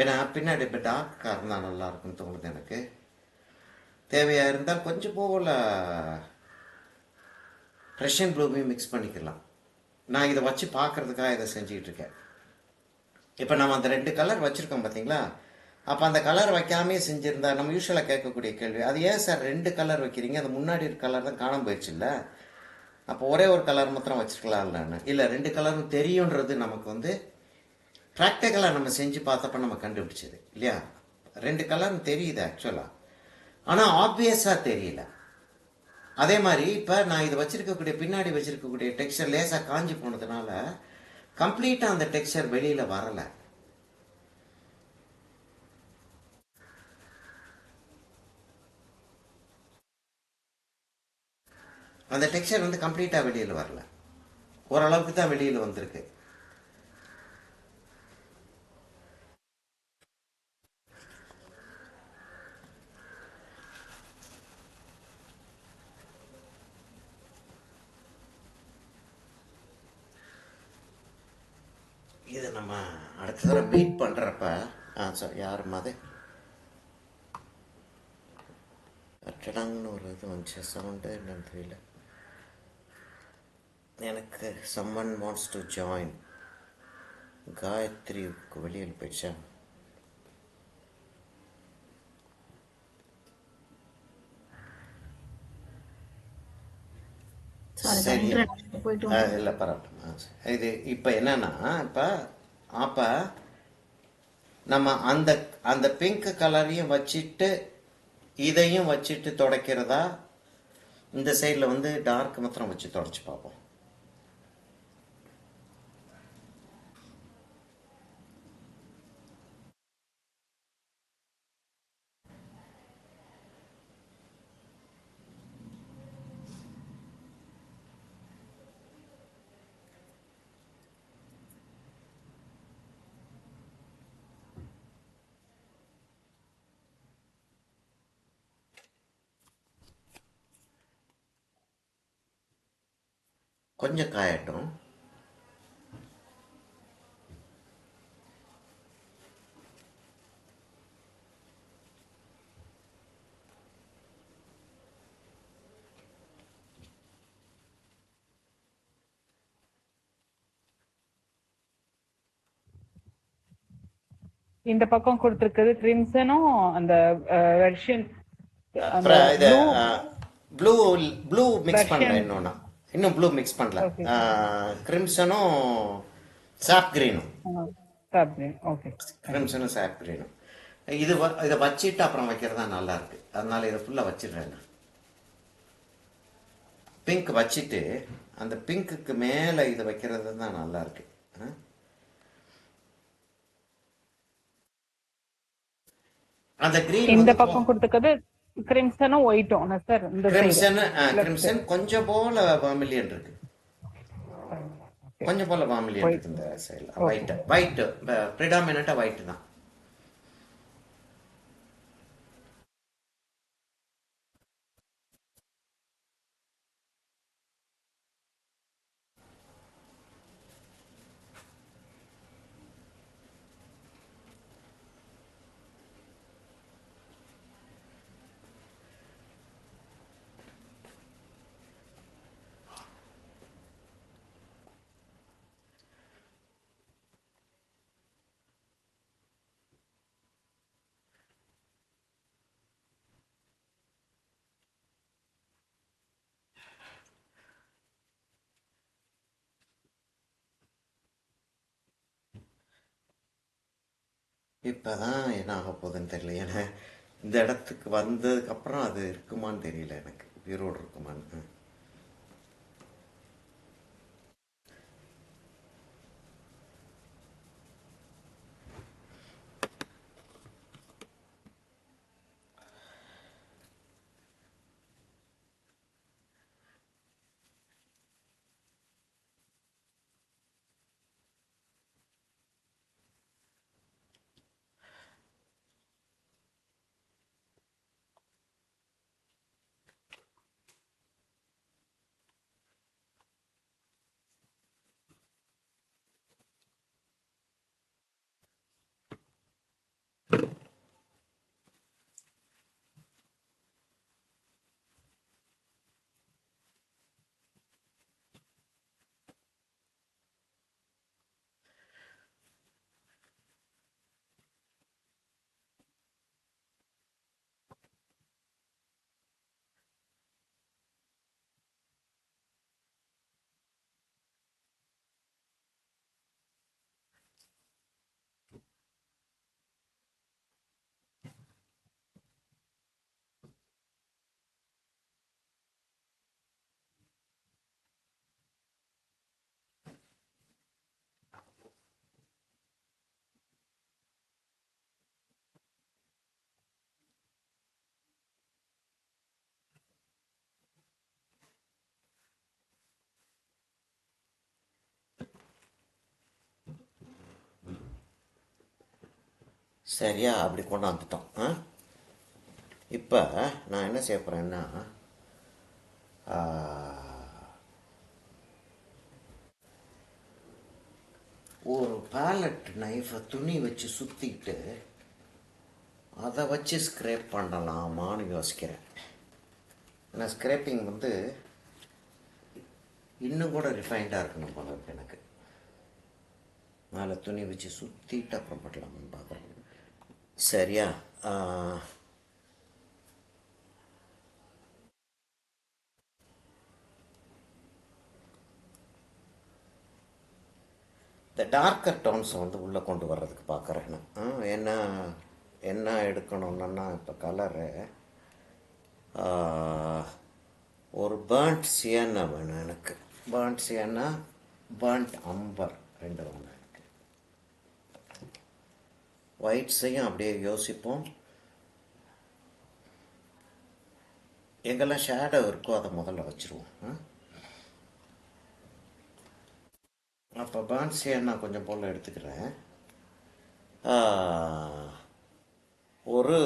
ஏன்னா பின்னாடி இப்போ டார்க்காக இருந்தால் நல்லா இருக்குன்னு தோணுது எனக்கு. தேவையாக இருந்தால் கொஞ்சம் போல் ரஷ்யன் ப்ளூமையும் மிக்ஸ் பண்ணிக்கலாம். நான் இதை வச்சு பார்க்குறதுக்காக இதை செஞ்சுக்கிட்டு இருக்கேன். இப்போ நம்ம அந்த 2 கலர் வச்சுருக்கோம் பார்த்தீங்களா, அப்போ அந்த கலர் வைக்காமே செஞ்சுருந்தா நம்ம யூஸ்வலாக கேட்கக்கூடிய கேள்வி, அது ஏன் சார் 2 கலர் வைக்கிறீங்க, அது முன்னாடி இருக்க கலர் தான் காணாமல் போயிடுச்சு இல்லை, அப்போ ஒரே ஒரு கலர் மாத்திரம் வச்சுருக்கலாம் இல்லைன்னு. இல்லை, 2 கலரும் தெரியுன்றது நமக்கு வந்து ப்ராக்டிக்கலாக நம்ம செஞ்சு பார்த்தப்ப நம்ம கண்டுபிடிச்சது இல்லையா. 2 கலரும் தெரியுது ஆக்சுவலாக, ஆனால் ஆப்வியஸாக தெரியல. அதே மாதிரி இப்போ நான் இது வச்சுருக்கக்கூடிய பின்னாடி வச்சுருக்கக்கூடிய டெக்ஸ்சர் லேசாக காஞ்சி போனதுனால கம்ப்ளீட்டாக அந்த டெக்ஸ்சர் வெளியில் வரலை. அந்த டெக்ஸ்சர் வந்து கம்ப்ளீட்டாக வெளியில் வரல, ஓரளவுக்கு தான் வெளியில் வந்திருக்கு. இது நம்ம அடுத்த தடவை மீட் பண்ணுறப்ப சார் யாருமா அது அட்டடாங்கன்னு ஒரு இது வந்துச்சு, சவுண்டு என்னன்னு தெரியல எனக்கு. Someone wants to join. காயத்ரிக்கு வெளியில் போயிடுச்சா? சரி, போயிட்டு இல்லை பரவாயில்ல. இது இப்போ என்னன்னா, அப்போ நம்ம அந்த அந்த பிங்க் கலரையும் வச்சுட்டு இதையும் வச்சுட்டு துடைக்கிறதா, இந்த சைடில் வந்து டார்க் மாத்திரம் வச்சு துடைச்சி பார்ப்போம். கொஞ்சம் காயட்டும். இந்த பக்கம் கொடுத்திருக்கிறது கிரிம்சனும் அந்த வெர்ஷன் அந்த அப்புறம் இது ப்ளூ ப்ளூ மிக்ஸ் பண்ணல, வெர்ஷன். இன்னும் ப்ளூ மிக்ஸ் பண்ணல. ஓகே கிரிம்சனும் சாப் கிரீனும், ஓகே. கிரிம்சனும் சாப் கிரீனும். இதை வச்சுட்டு அப்புறம் வைக்கிறது தான் நல்லா இருக்கு. அதனால இதை ஃபுல்லாக வச்சிடுறேன். பிங்க் வச்சுட்டு அந்த பிங்க்குக்கு மேலே இதை வைக்கிறது தான் நல்லா இருக்கு. அந்த கிரீன் இந்த வந்து பக்கம் கொடுத்திருக்கிறது கிரிம்சனும் ஒயிட்டும் சார். இந்த கிரிம்சன் கொஞ்சம் போல வாமிலியன் இருக்கு, கொஞ்சம் போல வாமிலியன் இருக்கு இந்த சைடில். ஒயிட் ப்ரிடாமினண்டா ஒயிட் தான். இப்பதான் என்ன ஆக போகுதுன்னு தெரியல. ஏன்னா இந்த இடத்துக்கு வந்ததுக்கு அப்புறம் அது இருக்குமான்னு தெரியல எனக்கு, உயிரோடு இருக்குமான்னு. சரியா அப்படி கொண்டாந்துட்டோம். இப்போ நான் என்ன செய்ய போகிறேன்னா ஒரு பேலட் நைஃபை துணி வச்சு சுற்றிக்கிட்டு அதை வச்சு ஸ்க்ரேப் பண்ணலாமான்னு யோசிக்கிறேன். ஏன்னா ஸ்க்ரேப்பிங் வந்து இன்னும் கூட ரிஃபைண்டாக இருக்கணும் போல இருக்கு எனக்கு. மேலே துணி வச்சு சுற்றிட்டு அப்புறம் பண்ணலாமான்னு பார்க்குறேன். சரியா? இந்த டார்க்கர் டோன்ஸை வந்து உள்ளே கொண்டு வர்றதுக்கு பார்க்குறேன் நான். என்ன எடுக்கணும்னா இப்போ கலரு ஒரு பேர்ன்ட் சியன்னா வேணும் எனக்கு. பேர்ன்ட் சியன்னா, பேர்ன்ட் அம்பர் ரெண்டு வேணும் எனக்கு. ஒயிட்ஸையும் அப்படியே யோசிப்போம். எங்கெல்லாம் ஷேடோ இருக்கோ அதை முதல்ல வச்சுருவோம். அப்போ பேர்ன்ட் சியன்னா கொஞ்சம் போல் எடுத்துக்கிறேன். ஒரு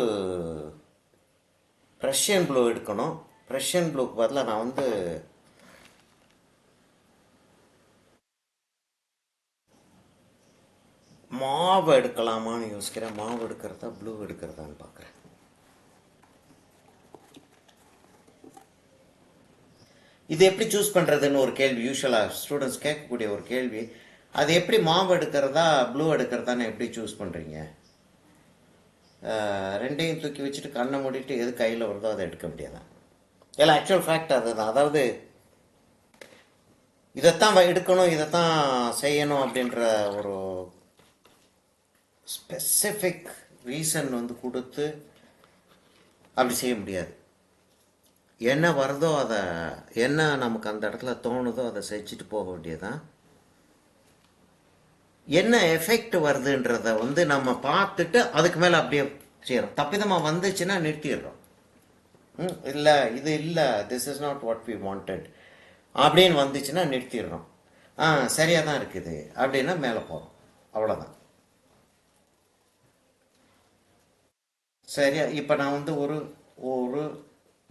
ப்ரஷியன் ப்ளூ எடுக்கணும். ப்ரஷியன் ப்ளூக்கு பதிலாக நான் வந்து மாவு எடுக்கலாமான்னு யோசிக்கிறேன். மாவு எடுக்கிறதா ப்ளூ எடுக்கிறதான்னு பார்க்குறேன். இது எப்படி சூஸ் பண்ணுறதுன்னு ஒரு கேள்வி யூஸ்வலாக ஸ்டூடெண்ட்ஸ் கேட்கக்கூடிய ஒரு கேள்வி. அது எப்படி மாவு எடுக்கிறதா ப்ளூ எடுக்கிறதான்னு எப்படி சூஸ் பண்ணுறீங்க? ரெண்டையும் தூக்கி வச்சுட்டு கண்ணை மூடிட்டு எது கையில் வருதோ அதை எடுக்க முடியாதான்? இல்லை, ஆக்சுவல் ஃபேக்ட் அதுதான். அதாவது இதைத்தான் எடுக்கணும், இதைத்தான் செய்யணும் அப்படின்ற ஒரு ஸ்பெசிஃபிக் ரீசன் வந்து கொடுத்து அப்படி செய்ய முடியாது. என்ன வருதோ அதை, என்ன நமக்கு அந்த இடத்துல தோணுதோ அதை செஞ்சுட்டு போக வேண்டியதுதான். என்ன எஃபெக்ட் வருதுன்றத வந்து நம்ம பார்த்துட்டு அதுக்கு மேலே அப்படியே செய்கிறோம். தப்பிதமாக வந்துச்சுன்னா நிறுத்திடுறோம். இல்லை இது இல்லை, this is not what we wanted அப்படின்னு வந்துச்சுன்னா நிறுத்திடுறோம். சரியாக தான் இருக்குது அப்படின்னா மேலே போகிறோம். அவ்வளோதான். சரியா? இப்போ நான் வந்து ஒரு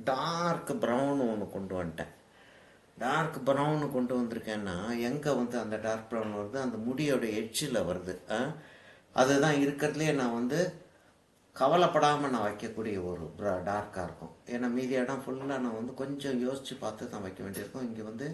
டார்க் ப்ரௌன் ஒன்று கொண்டு வந்துட்டேன். டார்க் ப்ரௌனு கொண்டு வந்திருக்கேன்னா எங்கே வந்து அந்த டார்க் ப்ரௌன் வருது? அந்த முடியோட எட்ஜில் வருது. அதுதான் இருக்கிறதுலே நான் வந்து கவலைப்படாமல் நான் வைக்கக்கூடிய ஒரு டார்க்காக இருக்கும். ஏன்னா மீதி இடம் ஃபுல்லாக நான் வந்து கொஞ்சம் யோசித்து பார்த்து தான் வைக்க வேண்டியிருக்கும். இங்கே வந்து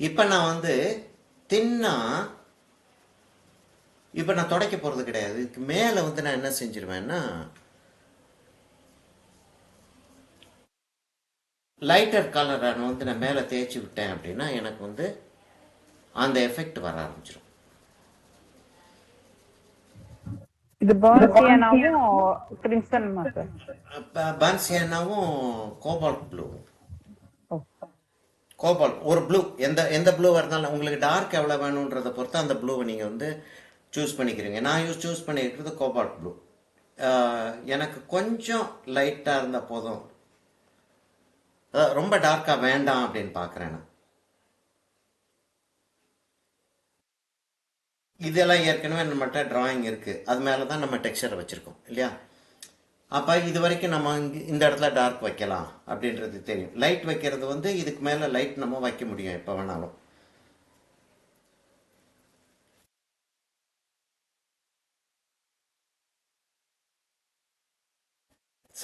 இப்போ நான் வந்து இப்போ நான் துடைக்க போகிறது கிடையாது. இதுக்கு மேலே வந்து நான் என்ன செஞ்சிருவேன்னா லைட்டர் கலரை வந்து நான் மேலே தேய்ச்சி விட்டேன் அப்படின்னா எனக்கு வந்து அந்த எஃபெக்ட் வர ஆரம்பிச்சிடும். இது பர்ன்சியானாவும் கிரிம்சன் மாஸ்டர். பர்ன்சியானாவும் கோபால்ட் ப்ளூ. கோபால்ட் ஒரு ப்ளூ, எந்த ப்ளூவாக இருந்தாலும் உங்களுக்கு டார்க் எவ்வளோ வேணுன்றதை பொறுத்து அந்த ப்ளூவை நீங்கள் வந்து சூஸ் பண்ணிக்கிறீங்க. நான் சூஸ் பண்ணியிருக்கிறது கோபால்ட் ப்ளூ. எனக்கு கொஞ்சம் லைட்டாக இருந்தால் போதும், ரொம்ப டார்க்காக வேண்டாம் அப்படின்னு பார்க்குறேன் நான். இதெல்லாம் ஏற்கனவே நம்மகிட்ட டிராயிங் இருக்குது, அது மேலே தான் நம்ம டெக்ஸ்சரை வச்சுருக்கோம் இல்லையா? அப்போ இது வரைக்கும் நம்ம இந்த இடத்துல டார்க் வைக்கலாம் அப்படின்றது தெரியும். லைட் வைக்கிறது வந்து இதுக்கு மேலே லைட் நம்ம வைக்க முடியும் எப்போ வேணாலும்.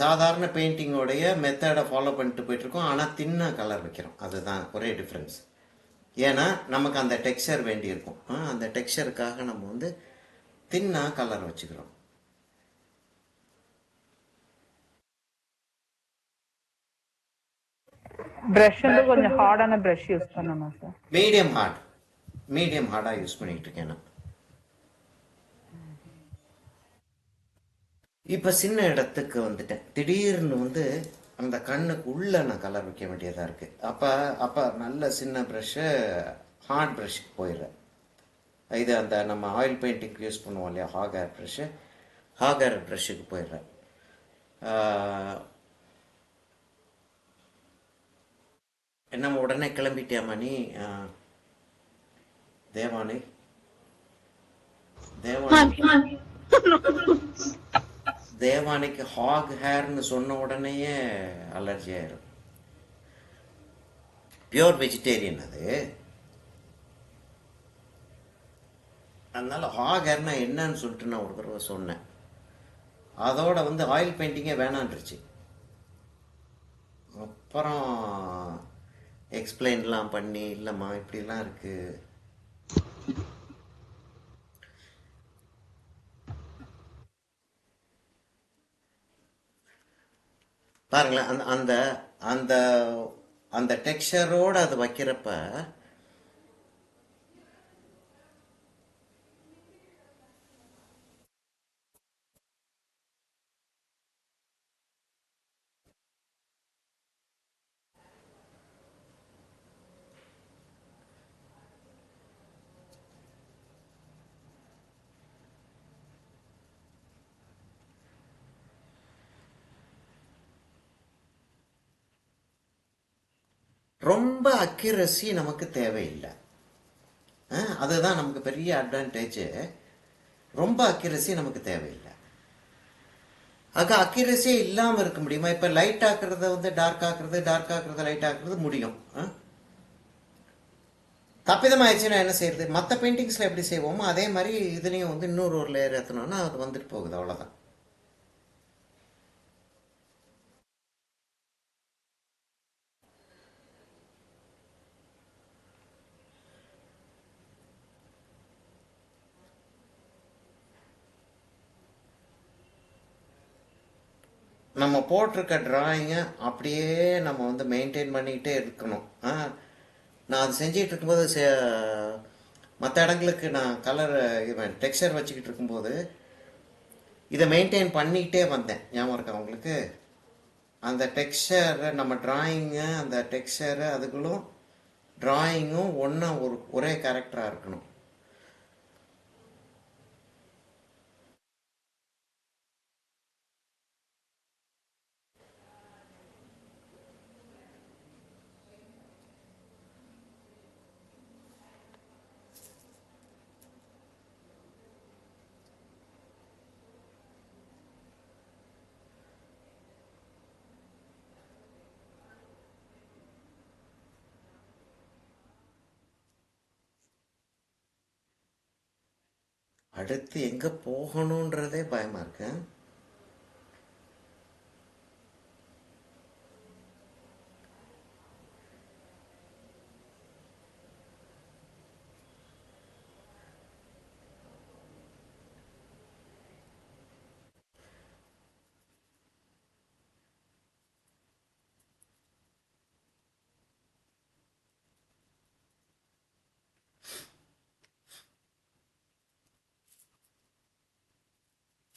சாதாரண பெயிண்டிங்கோடைய மெத்தடை ஃபாலோ பண்ணிட்டு போயிட்டுருக்கோம். ஆனால் தின்னாக கலர் வைக்கிறோம், அதுதான் ஒரே டிஃப்ரென்ஸ். ஏன்னா நமக்கு அந்த டெக்ஸ்சர் வேண்டியிருக்கும். அந்த டெக்ஸ்சருக்காக நம்ம வந்து தின்னாக கலர் வச்சுக்கிறோம். பிரஷ் வந்து கொஞ்சம் ஹார்டான பிரஷ் யூஸ் பண்ணணும் சார். மீடியம் ஹார்டாக யூஸ் பண்ணிட்டு இருக்கேன் நான். இப்போ சின்ன இடத்துக்கு வந்துட்டேன். திடீர்னு வந்து அந்த கண்ணுக்கு உள்ளே நான் கலர் வைக்க வேண்டியதாக இருக்குது. அப்போ நல்ல சின்ன ப்ரஷ்ஷு ஹார்ட் ப்ரஷ்ஷுக்கு போயிடுறேன். இது அந்த நம்ம ஆயில் பெயிண்டிங்க்கு யூஸ் பண்ணுவோம் இல்லையா, ஹாகர் ப்ரஷ்ஷு, ஹாகர் ப்ரஷ்ஷுக்கு போயிடுறேன். நம்ம உடனே கிளம்பிட்டியாமா நீ? தேவானி தேவானி தேவானிக்கு ஹாக் ஹேர்னு சொன்ன உடனேயே அலர்ஜி ஆயிரும். பியூர் வெஜிடேரியன் அது. அதனால ஹாக் ஹேர்னா என்னன்னு சொல்லிட்டு நான் ஒரு தடவை சொன்னேன். அதோட வந்து ஆயில் பெயிண்டிங்கே வேணான்ருச்சு. அப்புறம் எக்ஸ்பிளைன்லாம் பண்ணி, இல்லைம்மா இப்படிலாம் இருக்குது. பாருங்களேன், அந்த அந்த அந்த அந்த டெக்ஸ்சரோடு அது வைக்கிறப்ப ரொம்ப அக்யூரசி நமக்கு தேவையில்லை. அதுதான் நமக்கு பெரிய அட்வான்டேஜ். ரொம்ப அக்யூரசி நமக்கு தேவையில்லை. அக்யூரஸியே இல்லாமல் இருக்க முடியுமா? இப்போ லைட் ஆக்குறத வந்து டார்க் ஆக்குறது, டார்க் ஆக்குறத லைட் ஆக்குறது முடியும். தப்பிதமாயிடுச்சுன்னா என்ன செய்யறது? மற்ற பெயிண்டிங்ஸில் எப்படி செய்வோமோ அதே மாதிரி இதுலேயும் வந்து இன்னொரு ஒரு லேயர் ஏற்றணும்னா அது வந்துட்டு போகுது, அவ்வளோதான். நம்ம போட்டிருக்க டிராயிங்கை அப்படியே நம்ம வந்து மெயின்டைன் பண்ணிக்கிட்டே இருக்கணும். நான் அது செஞ்சிகிட்டு இருக்கும்போது மற்ற இடங்களுக்கு நான் கலர் டெக்ஸ்சர் வச்சுக்கிட்டு இருக்கும்போது இதை மெயின்டைன் பண்ணிக்கிட்டே வந்தேன். ஞாபகம் இருக்கா உங்களுக்கு? அந்த டெக்ஸ்சரை நம்ம டிராயிங்கு, அந்த டெக்ஸ்சரு அதுகளும் டிராயிங்கும் ஒன்றா ஒரே கேரக்டராக இருக்கணும். அடுத்து எங்கே போகணுன்றதே பயமாக இருக்கு.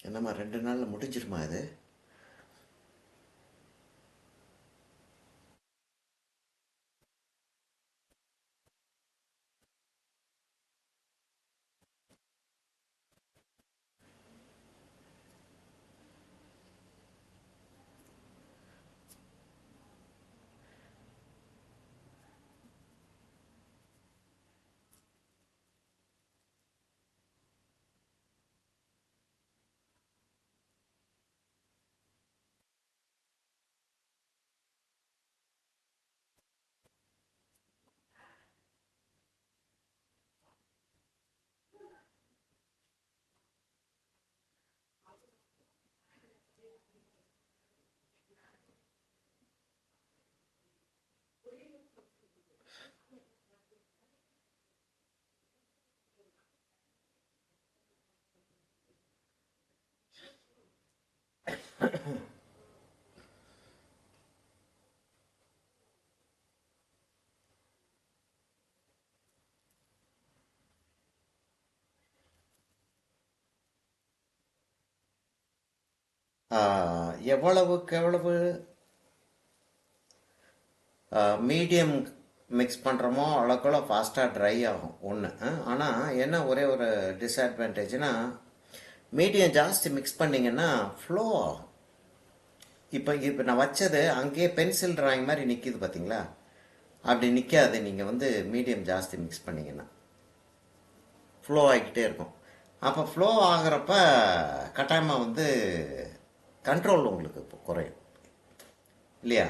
என்னம்மா 2 நாளில் முடிஞ்சிருமா இது? எவ்வளவுக்கு எவ்வளவு மீடியம் மிக்ஸ் பண்ணுறோமோ அவ்வளோக்குள்ள ஃபாஸ்ட்டாக ட்ரை ஆகும் ஒன்று. ஆனால் என்ன ஒரே ஒரு டிஸ்அட்வான்டேஜ்னால் மீடியம் ஜாஸ்தி மிக்ஸ் பண்ணிங்கன்னா ஃப்ளோ ஆகும். இப்போ நான் வச்சது அங்கேயே பென்சில் ட்ராயிங் மாதிரி நிற்கிது பார்த்தீங்களா, அப்படி நிற்காது. நீங்கள் வந்து மீடியம் ஜாஸ்தி மிக்ஸ் பண்ணிங்கன்னா ஃப்ளோ ஆகிக்கிட்டே இருக்கும். அப்போ ஃப்ளோ ஆகிறப்ப கட்டாயமாக வந்து கண்ட்ரோல் உங்களுக்கு இப்போ குறையும் இல்லையா?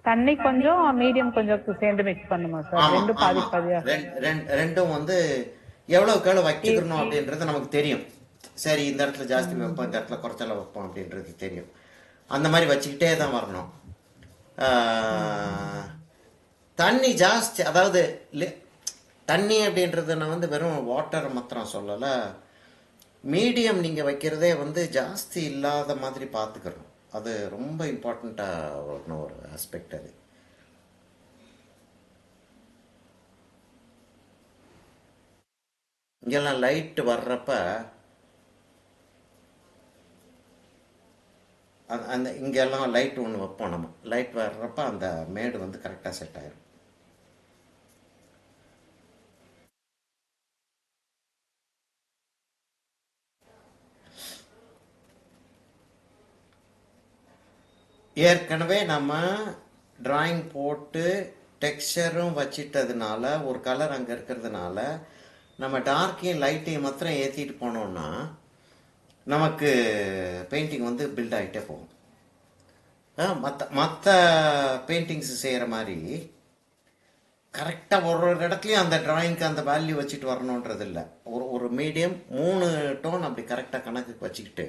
தண்ணி கொஞ்சம் மீடியம் கொஞ்சம் சேர்ந்து மிக்ஸ் பண்ணுமா சார்? ஆமாம் ரெண்டும் பாதி ஆமாம், பாதியா? ரெண்டும் வந்து எவ்வளோக்கு எவ்வளோ வைக்கணும் அப்படின்றது நமக்கு தெரியும். சரி, இந்த இடத்துல ஜாஸ்தி வைப்போம், இந்த இடத்துல குறைச்சல வைப்போம் அப்படின்றது தெரியும். அந்த மாதிரி வச்சுக்கிட்டே தான் வரணும். தண்ணி ஜாஸ்தி, அதாவது தண்ணி அப்படின்றது நான் வந்து வெறும் வாட்டர் மாத்திரம் சொல்லலை, மீடியம் நீங்கள் வைக்கிறதே வந்து ஜாஸ்தி இல்லாத மாதிரி பார்த்துக்கிறோம். அது ரொம்ப இம்பார்ட்டண்ட்டாக ஒரு ஆஸ்பெக்ட். அது இங்கெல்லாம் லைட் வர்றப்ப அந்த இங்கெல்லாம் லைட் ஒன்று வைப்போம். நம்ம லைட் வர்றப்ப அந்த மேடு வந்து கரெக்டாக செட் ஆயிரும். ஏற்கனவே நம்ம டிராயிங் போட்டு டெக்ஸ்சரும் வச்சிட்டதுனால ஒரு கலர் அங்கே இருக்கிறதுனால நம்ம டார்க்கையும் லைட்டையும் மாத்திரம் ஏற்றிட்டு போனோம்னா நமக்கு பெயிண்டிங் வந்து பில்ட் ஆகிட்டே போகும். மற்ற பெயிண்டிங்ஸ் செய்கிற மாதிரி கரெக்டாக ஒரு இடத்துலையும் அந்த டிராயிங்க்கு அந்த வேல்யூ வச்சுட்டு வரணுன்றது இல்லை. ஒரு மீடியம் 3 டோன் அப்படி கரெக்டாக கணக்குக்கு வச்சுக்கிட்டு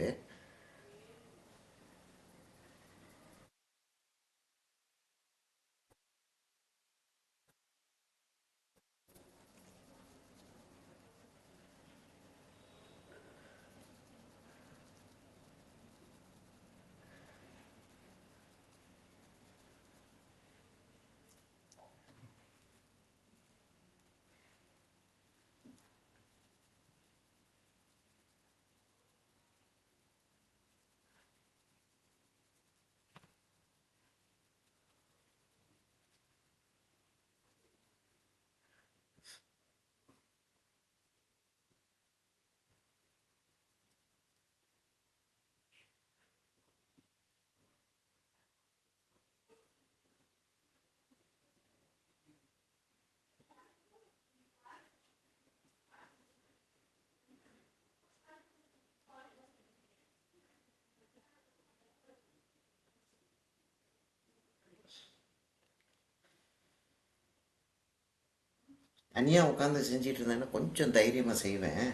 தனியாக உட்காந்து செஞ்சிட்டு இருந்தேன்னா கொஞ்சம் தைரியமாக செய்வேன்.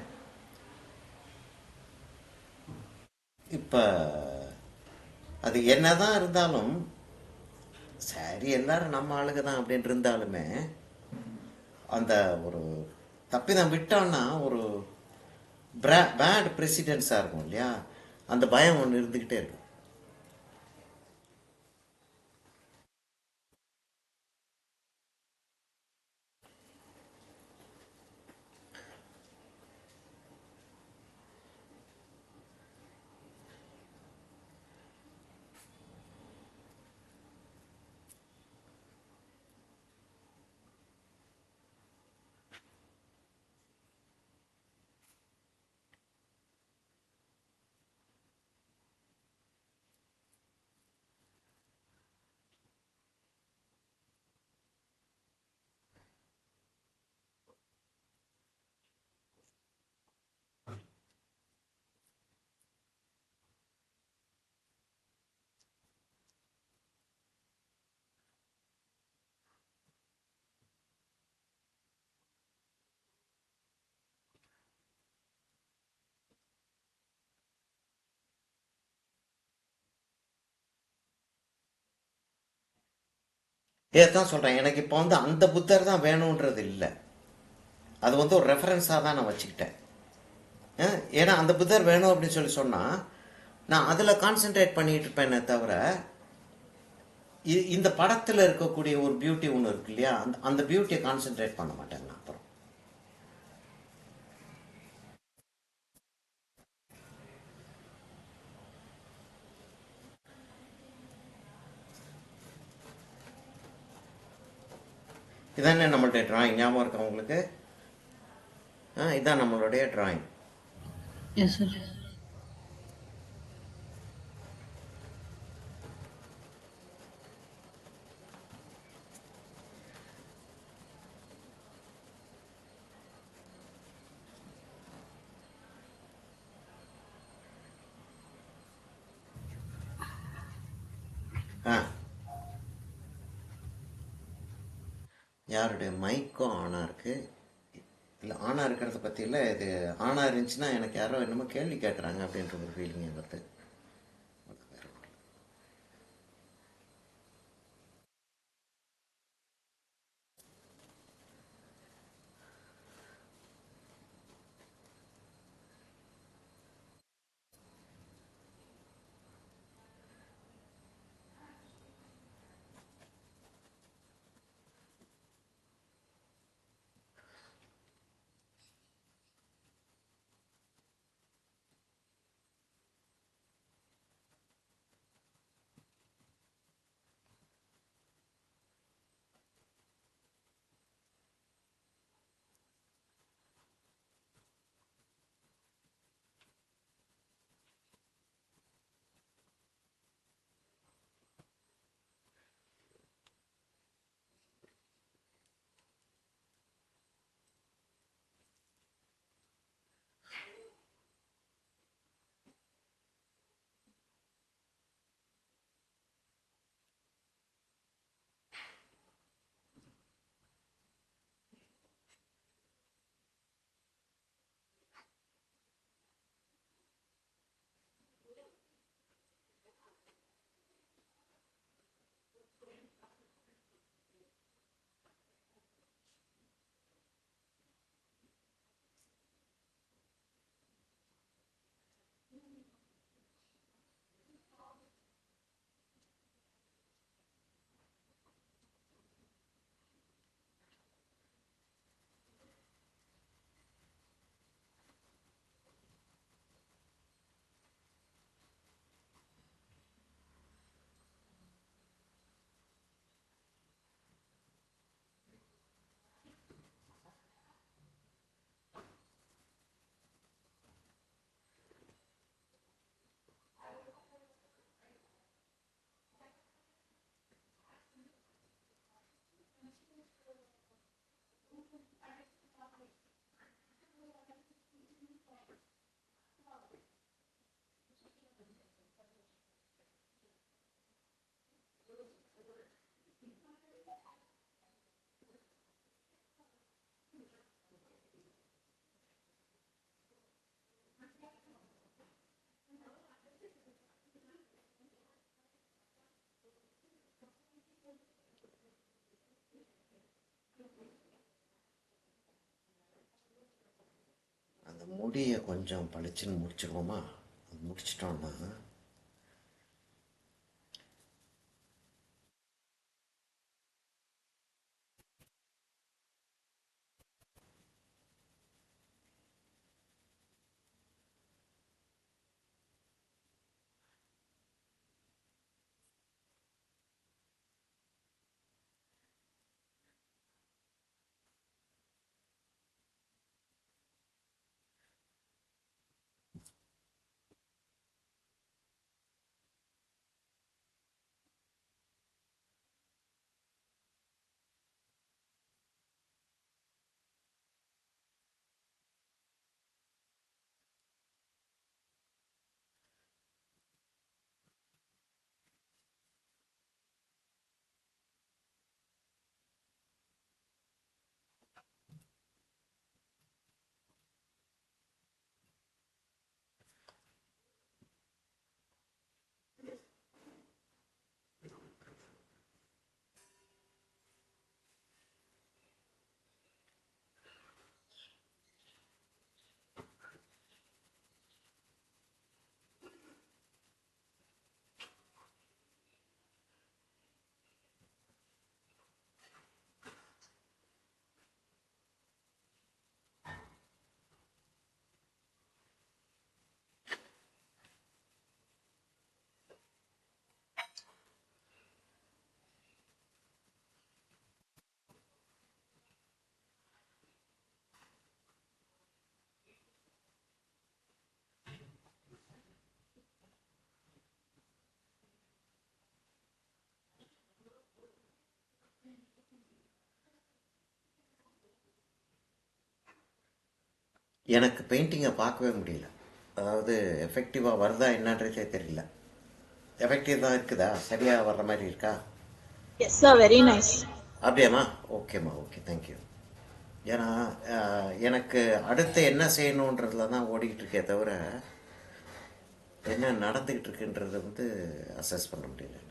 இப்போ அது என்னதான் இருந்தாலும் சரி, எல்லாரும் நம்ம ஆளுங்க தான் அப்படின்னு இருந்தாலுமே அந்த ஒரு தப்பிதான் விட்டோன்னா ஒரு பேட் பிரசிடென்ஸாக இருக்கும் இல்லையா, அந்த பயம் ஒன்று இருந்துக்கிட்டே இருக்கும். இதைத்தான் சொல்கிறேன், எனக்கு இப்போ வந்து அந்த புத்தர் தான் வேணுன்றது இல்லை. அது வந்து ஒரு ரெஃபரன்ஸாக தான் நான் வச்சுக்கிட்டேன். ஏன்னா அந்த புத்தர் வேணும் அப்படின்னு சொல்லி சொன்னால் நான் அதில் கான்சென்ட்ரேட் பண்ணிட்டு இருப்பேனே தவிர இந்த படத்தில் இருக்கக்கூடிய ஒரு பியூட்டி ஒன்று இருக்கு இல்லையா, அந்த பியூட்டியை கான்சென்ட்ரேட் பண்ண மாட்டேன் நான். அப்புறம் இதானே நம்மளுடைய டிராயிங், ஞாபகம் இருக்கா உங்களுக்கு? இதான் நம்மளுடைய டிராயிங். Yes, sir. ஆ யாருடைய மைக்கும் ஆனாக இருக்குது? இல்லை, ஆனாக இருக்கிறத பற்றி இல்லை, இது ஆனாக இருந்துச்சுன்னா எனக்கு யாரோ என்னமோ கேள்வி கேட்குறாங்க அப்படின்ற ஒரு ஃபீலிங் வருது. அந்த முடியை கொஞ்சம் பளிச்சுன்னு முடிச்சிருவோமா? முடிச்சிட்டோம்னா எனக்கு பெயிண்டிங்கை பார்க்கவே முடியல. அதாவது எஃபெக்டிவாக வருதா என்னன்றதே தெரியல. எஃபெக்டிவ் தான் இருக்குதா? சரியாக வர்ற மாதிரி இருக்கா? Yes, sir. Very nice. அப்படியாம்மா? ஓகேம்மா, ஓகே, தேங்க்யூ. ஏன்னா எனக்கு அடுத்து என்ன செய்யணுன்றதுல தான் ஓடிக்கிட்டு இருக்கே தவிர என்ன நடந்துக்கிட்டு இருக்குன்றதை வந்து அசஸ் பண்ண முடியல.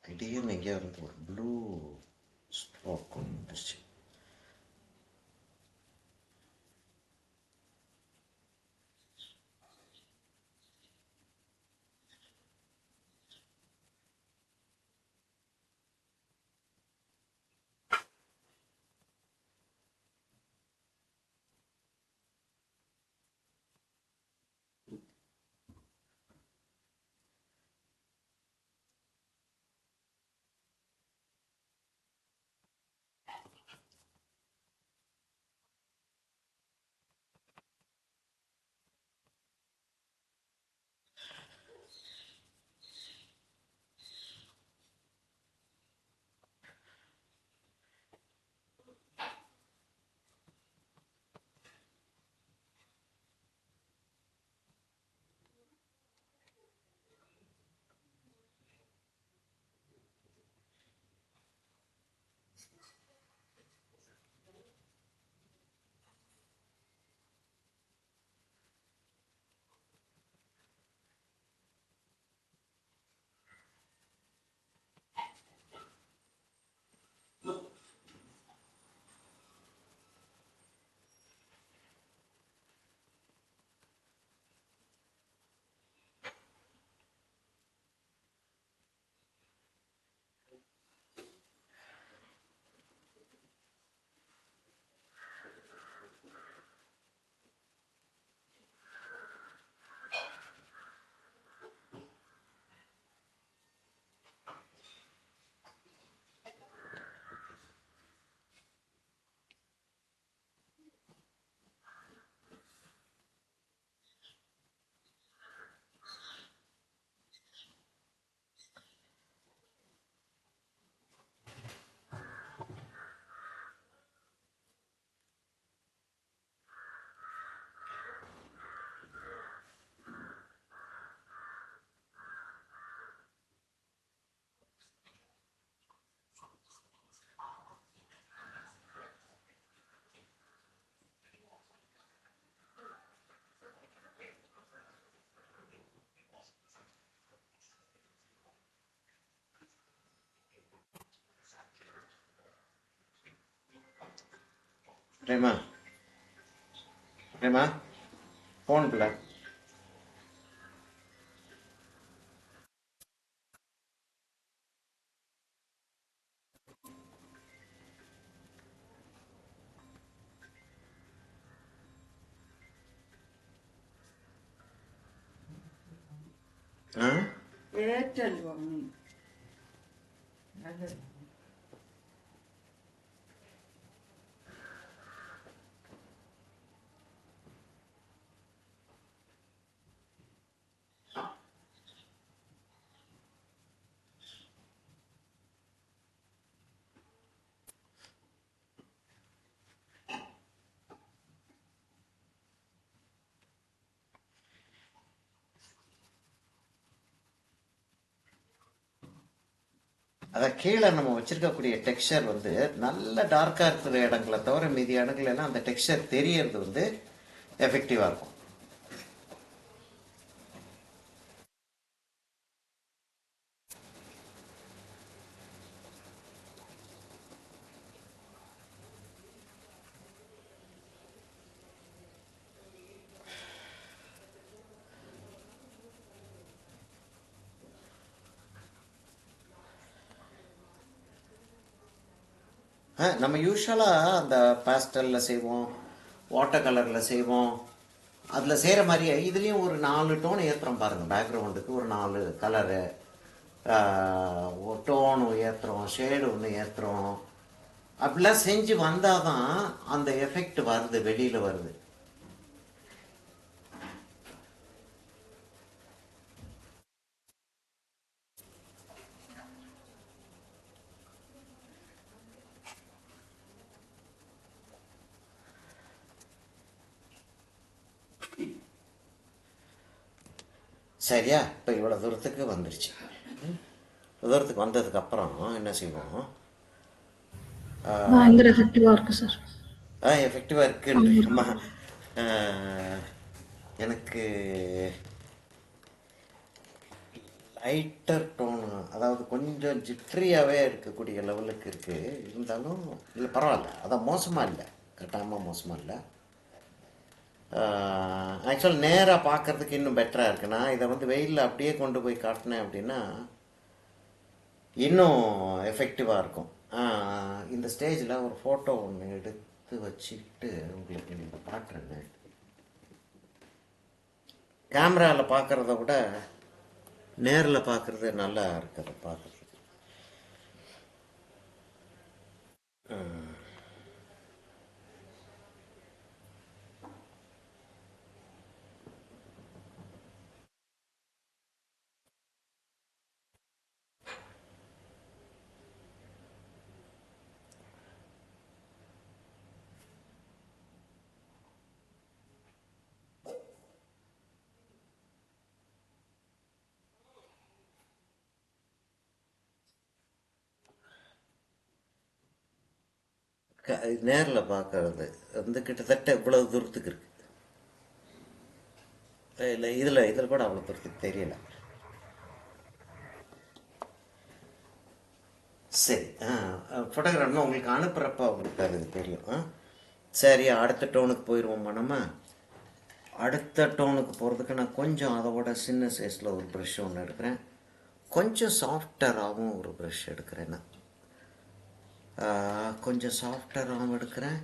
திடீர்னு எங்கேயோ இருந்து ஒரு ப்ளூ ஸ்ட்ரோக் வந்துருச்சு. பிரேமா, பிரேமா, ஃபோன் பிள்ளை. ஆ ஏர்டெல் வாங்கி நல்லது. அதை கீழே நம்ம வச்சிருக்கக்கூடிய டெக்ஸ்சர் வந்து நல்ல டார்க்காக இருக்கிற இடங்களை தவிர மீதி இடங்கள் எல்லாம் அந்த டெக்ஸ்சர் தெரியறது வந்து எஃபெக்டிவாக இருக்கும். நம்ம யூஸ்வலாக அந்த பாஸ்டலில் செய்வோம், வாட்டர் கலரில் செய்வோம். அதில் செய்கிற மாதிரியே இதுலேயும் ஒரு 4 டோன் ஏற்றுறோம் பாருங்கள். பேக்ரவுண்டுக்கு ஒரு 4 கலரு, ஒரு டோனு ஏற்றுறோம், ஷேடு ஒன்று ஏற்றுறோம். அப்படிலாம் செஞ்சு வந்தால் தான் அந்த எஃபெக்ட் வருது, வெளியில் வருது. சரியா? இப்போ இவ்வளோ தூரத்துக்கு வந்துடுச்சு. தூரத்துக்கு வந்ததுக்கப்புறம் என்ன செய்வோம்? பயங்கர எஃபெக்டிவா இருக்கு சார். எஃபெக்டிவாக இருக்குன்றீங்கம்மா. எனக்கு லைட்டர் டோனு, அதாவது கொஞ்சம் ஜிட்ரியாகவே இருக்கக்கூடிய லெவலுக்கு இருக்குது. இருந்தாலும் இல்லை, பரவாயில்ல. அதான் மோசமாக இல்லை, கட்டாயமாக மோசமாக இல்லை. ஆக்சுவல் நேராக பார்க்குறதுக்கு இன்னும் பெட்டராக இருக்குது. நான் இதை வந்து வெயிலில் அப்படியே கொண்டு போய் காட்டினேன் அப்படின்னா இன்னும் எஃபெக்டிவாக இருக்கும். இந்த ஸ்டேஜில் ஒரு ஃபோட்டோ ஒன்று எடுத்து வச்சுக்கிட்டு உங்களுக்கு நீங்கள் காட்டுறேன்னு. கேமராவில் பார்க்குறத விட நேரில் பார்க்குறது நல்லா இருக்குது பார்க்குறது. நேரில் பார்க்கறது வந்து கிட்டத்தட்ட இவ்வளோ தூரத்துக்கு இருக்குது. இல்லை, இதில் கூட அவ்வளோ தூரத்துக்கு தெரியல. சரி, ஃபோட்டோகிராஃப்னா உங்களுக்கு அனுப்புகிறப்ப உங்களுக்கு அது தெரியும். சரி, அடுத்த டோனுக்கு போயிடுவோம்மா. நம்ம அடுத்த டோனுக்கு போகிறதுக்கு நான் கொஞ்சம் அதோட சின்ன சைஸில் ஒரு ப்ரஷ் ஒன்று எடுக்கிறேன். கொஞ்சம் சாஃப்டராகவும் ஒரு ப்ரஷ் எடுக்கிறேன். நான் கொஞ்சம் சாஃப்டராகவும் எடுக்கிறேன்.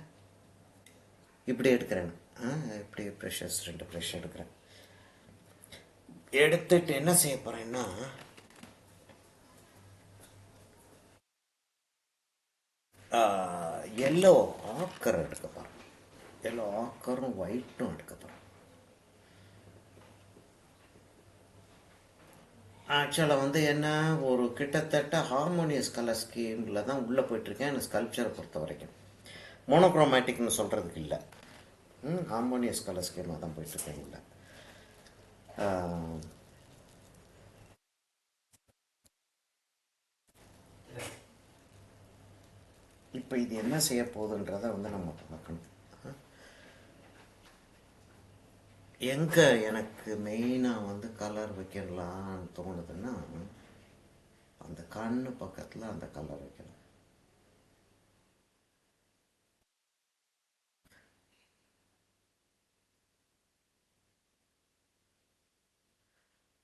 இப்படி எடுக்கிறேன். இப்படி ப்ரெஷர்ஸ் 2 ப்ரெஷ் எடுக்கிறேன். எடுத்துட்டு என்ன செய்ய போகிறேன்னா, எல்லோ ஆக்கர் எடுக்க போகிறேன். எல்லோ ஆக்கரும் ஒயிட்டும் எடுக்க போகிறேன். ஆக்சுவலாக வந்து என்ன, ஒரு கிட்டத்தட்ட ஹார்மோனியஸ் கலர் ஸ்கீமில் தான் உள்ளே போயிட்டுருக்கேன். எனக்கு ஸ்கல்ப்சரை பொறுத்த வரைக்கும் மோனோக்ரோமேட்டிக்னு சொல்கிறதுக்கு இல்லை, ஹார்மோனியஸ் கலர் ஸ்கீமாக தான் போயிட்டுருக்கேன். இல்லை, இப்போ இது என்ன செய்ய போகுதுன்றதை வந்து நம்ம பார்க்கணும். எங்கே எனக்கு மெயினாக வந்து கலர் வைக்கலான்னு தோணுதுன்னா, அந்த கண்ணு பக்கத்தில் அந்த கலர் வைக்கலாம்.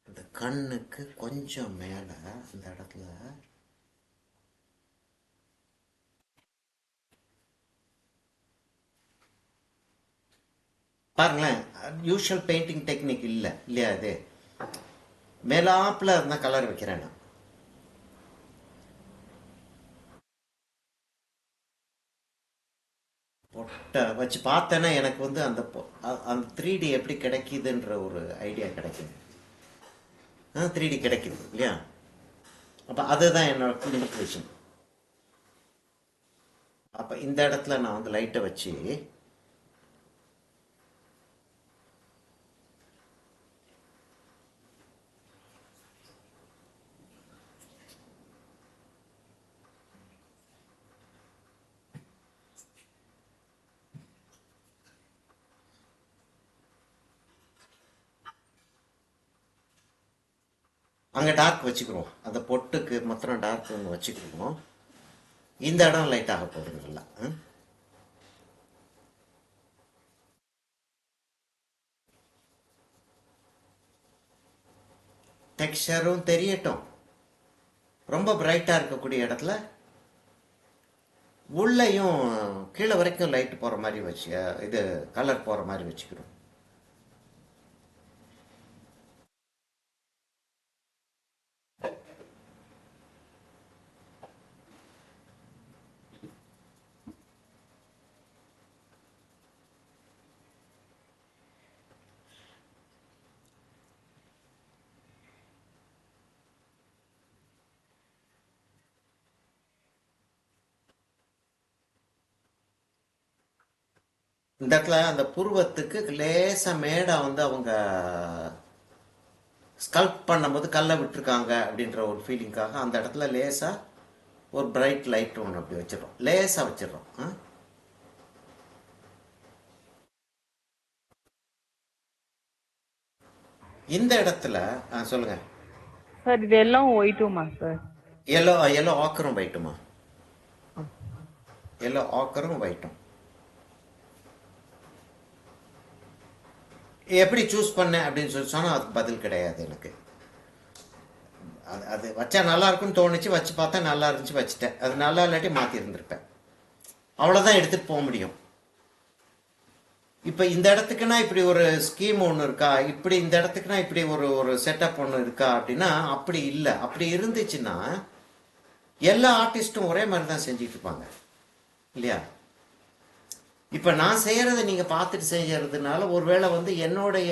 அந்த கண்ணுக்கு கொஞ்சம் மேலே அந்த இடத்துல பாருங்களேன். யூஷுவல் பெயிண்டிங் டெக்னிக் இல்லையா அது? மேலாப்பில் இருந்தால் கலர் வைக்கிறேன் நான். பொட்டை வச்சு பார்த்தேன்னா எனக்கு வந்து அந்த 3D எப்படி கிடைக்குதுன்ற ஒரு ஐடியா கிடைக்குது. 3D கிடைக்குது இல்லையா? அப்போ அதுதான் என்னோட லிமிட்டேஷன். அப்போ இந்த இடத்துல நான் வந்து லைட்டை வச்சு அங்கே டார்க் வச்சுக்கிறோம், அந்த பொட்டுக்கு மாத்திரம் டார்க் ஒன்று வச்சுக்கிறோம். இந்த இடம் லைட் ஆக போகுது நல்லா. டெக்ஸ்சரும் தெரியட்டும். ரொம்ப பிரைட்டாக இருக்கக்கூடிய இடத்துல உள்ளேயும் கீழே வரைக்கும் லைட் போகிற மாதிரி வச்சு, இது கலர் போகிற மாதிரி வச்சுக்கிறோம். இந்த இடத்துல அந்த புருவத்துக்கு லேசா மேடா வந்து அவங்க ஸ்கல்ப் பண்ணும்போது கல்லை விட்டுருக்காங்க அப்படின்ற ஒரு ஃபீலிங்காக அந்த இடத்துல லேசா ஒரு பிரைட் லைட் ஒன்று அப்படி வச்சிடறோம், லேசா வச்சிடறோம். இந்த இடத்துல சொல்லுங்க. சார் இது எல்லாம் ஒயிட்டுமா சார்? எல்லோ எல்லோ ஆக்கரும் ஒயிட்டுமா? எல்லோ ஆக்கரும் ஒயிட்டும். எப்படி சூஸ் பண்ணேன் அப்படின்னு சொல்லி சொன்னால் அதுக்கு பதில் கிடையாது எனக்கு. அது வச்சா நல்லா இருக்குன்னு தோணுச்சு, வச்சு பார்த்தா நல்லா இருந்துச்சு, வச்சுட்டேன். அது நல்லா இல்லாட்டி மாற்றி இருந்திருப்பேன். அவ்வளோதான் எடுத்துகிட்டு போக முடியும். இப்போ இந்த இடத்துக்குன்னா இப்படி ஒரு ஸ்கீம் ஒன்று இருக்கா, இப்படி இந்த இடத்துக்குன்னா இப்படி ஒரு ஒரு செட்டப் ஒன்று இருக்கா அப்படின்னா அப்படி இல்லை. அப்படி இருந்துச்சுன்னா எல்லா ஆர்டிஸ்ட்டும் ஒரே மாதிரி தான் செஞ்சுட்டு இருப்பாங்க இல்லையா? இப்போ நான் செய்கிறத நீங்கள் பார்த்துட்டு செய்கிறதுனால ஒருவேளை வந்து என்னுடைய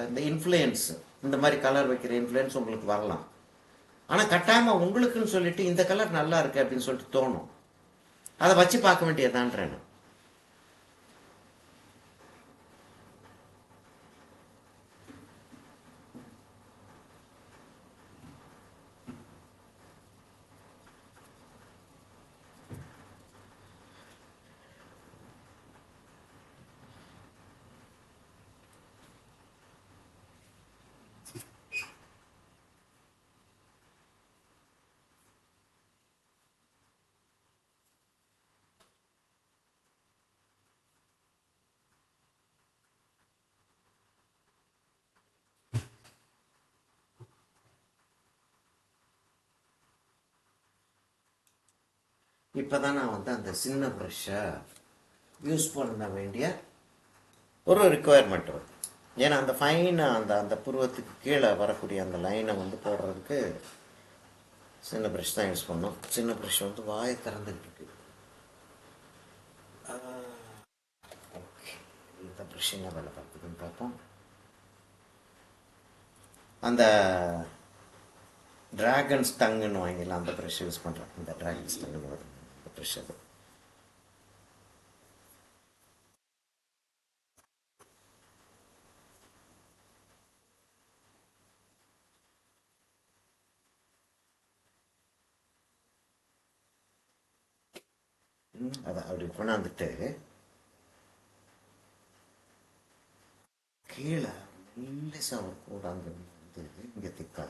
இந்த இன்ஃப்ளூயன்ஸ், இந்த மாதிரி கலர் வைக்கிற இன்ஃப்ளூயன்ஸ் உங்களுக்கு வரலாம். ஆனால் கட்டாயமாக உங்களுக்குன்னு சொல்லிட்டு இந்த கலர் நல்லா இருக்கு அப்படின்னு சொல்லிட்டு தோணும். அதை வச்சு பார்க்க வேண்டியதான்றேன். இப்போ தான் நான் வந்து அந்த சின்ன ப்ரஷ்ஷை யூஸ் பண்ண வேண்டிய ஒரு ரிக்குவயர்மெண்ட் வருது. ஏன்னா அந்த ஃபைனாக அந்த புருவத்துக்கு கீழே வரக்கூடிய அந்த லைனை வந்து போடுறதுக்கு சின்ன ப்ரஷ் தான் யூஸ் பண்ணோம். சின்ன ப்ரஷ் வந்து வாயை திறந்துக்கிட்டு இருக்கு. ஓகே, இந்த ப்ரஷ் என்ன வேலை பார்க்குதுன்னு பார்ப்போம். அந்த டிராகன்ஸ் டங்குன்னு வாங்கிடலாம், அந்த ப்ரஷ் யூஸ் பண்ணுறேன். இந்த டிராகன்ஸ் டங்குன்னு வரும் ப்ரஷ். அது அதை அப்படி கொண்டாந்துட்டு கீழே மெல்லிசா ஒரு கூடாந்து வந்து இங்கே திக்கா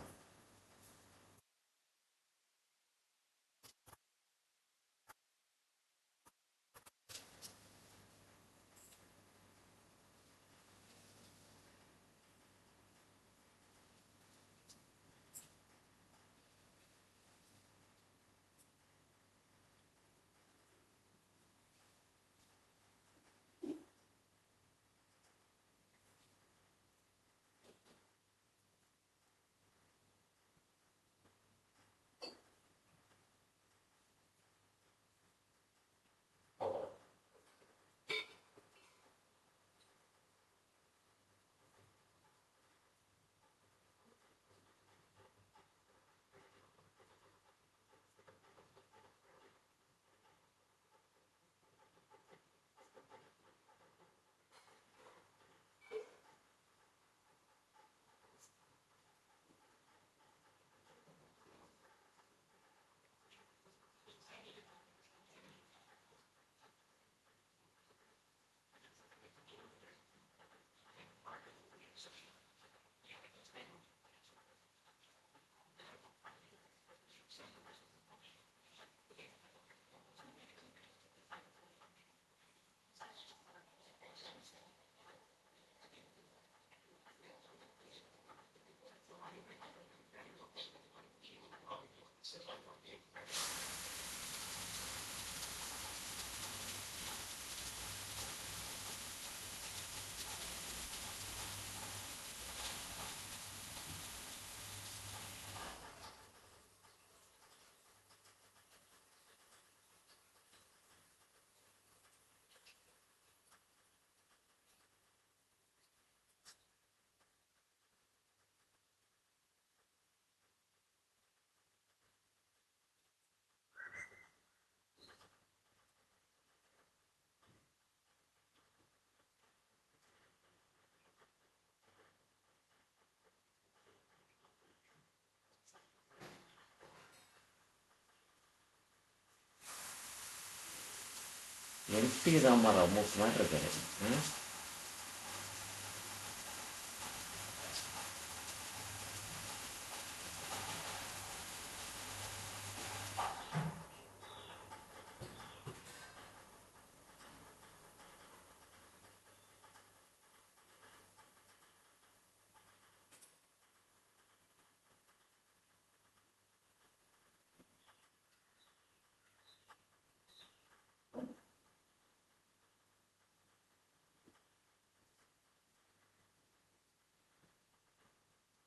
என்டி ராமாராவ் மூக்கு மாதிரி இருக்காரு. ம்?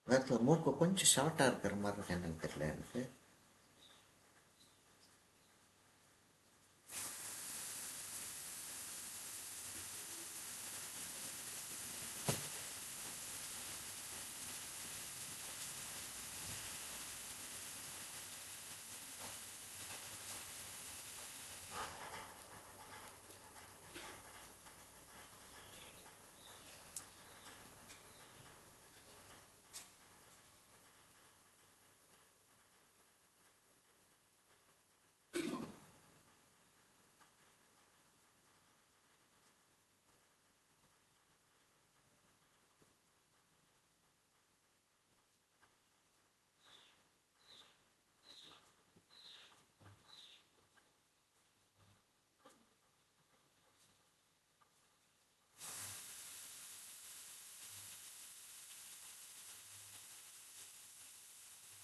அதாவது மூக்கு கொஞ்சம் ஷார்ட்டாக இருக்கிற மாதிரி இருக்கு, என்னன்னு தெரியல எனக்கு.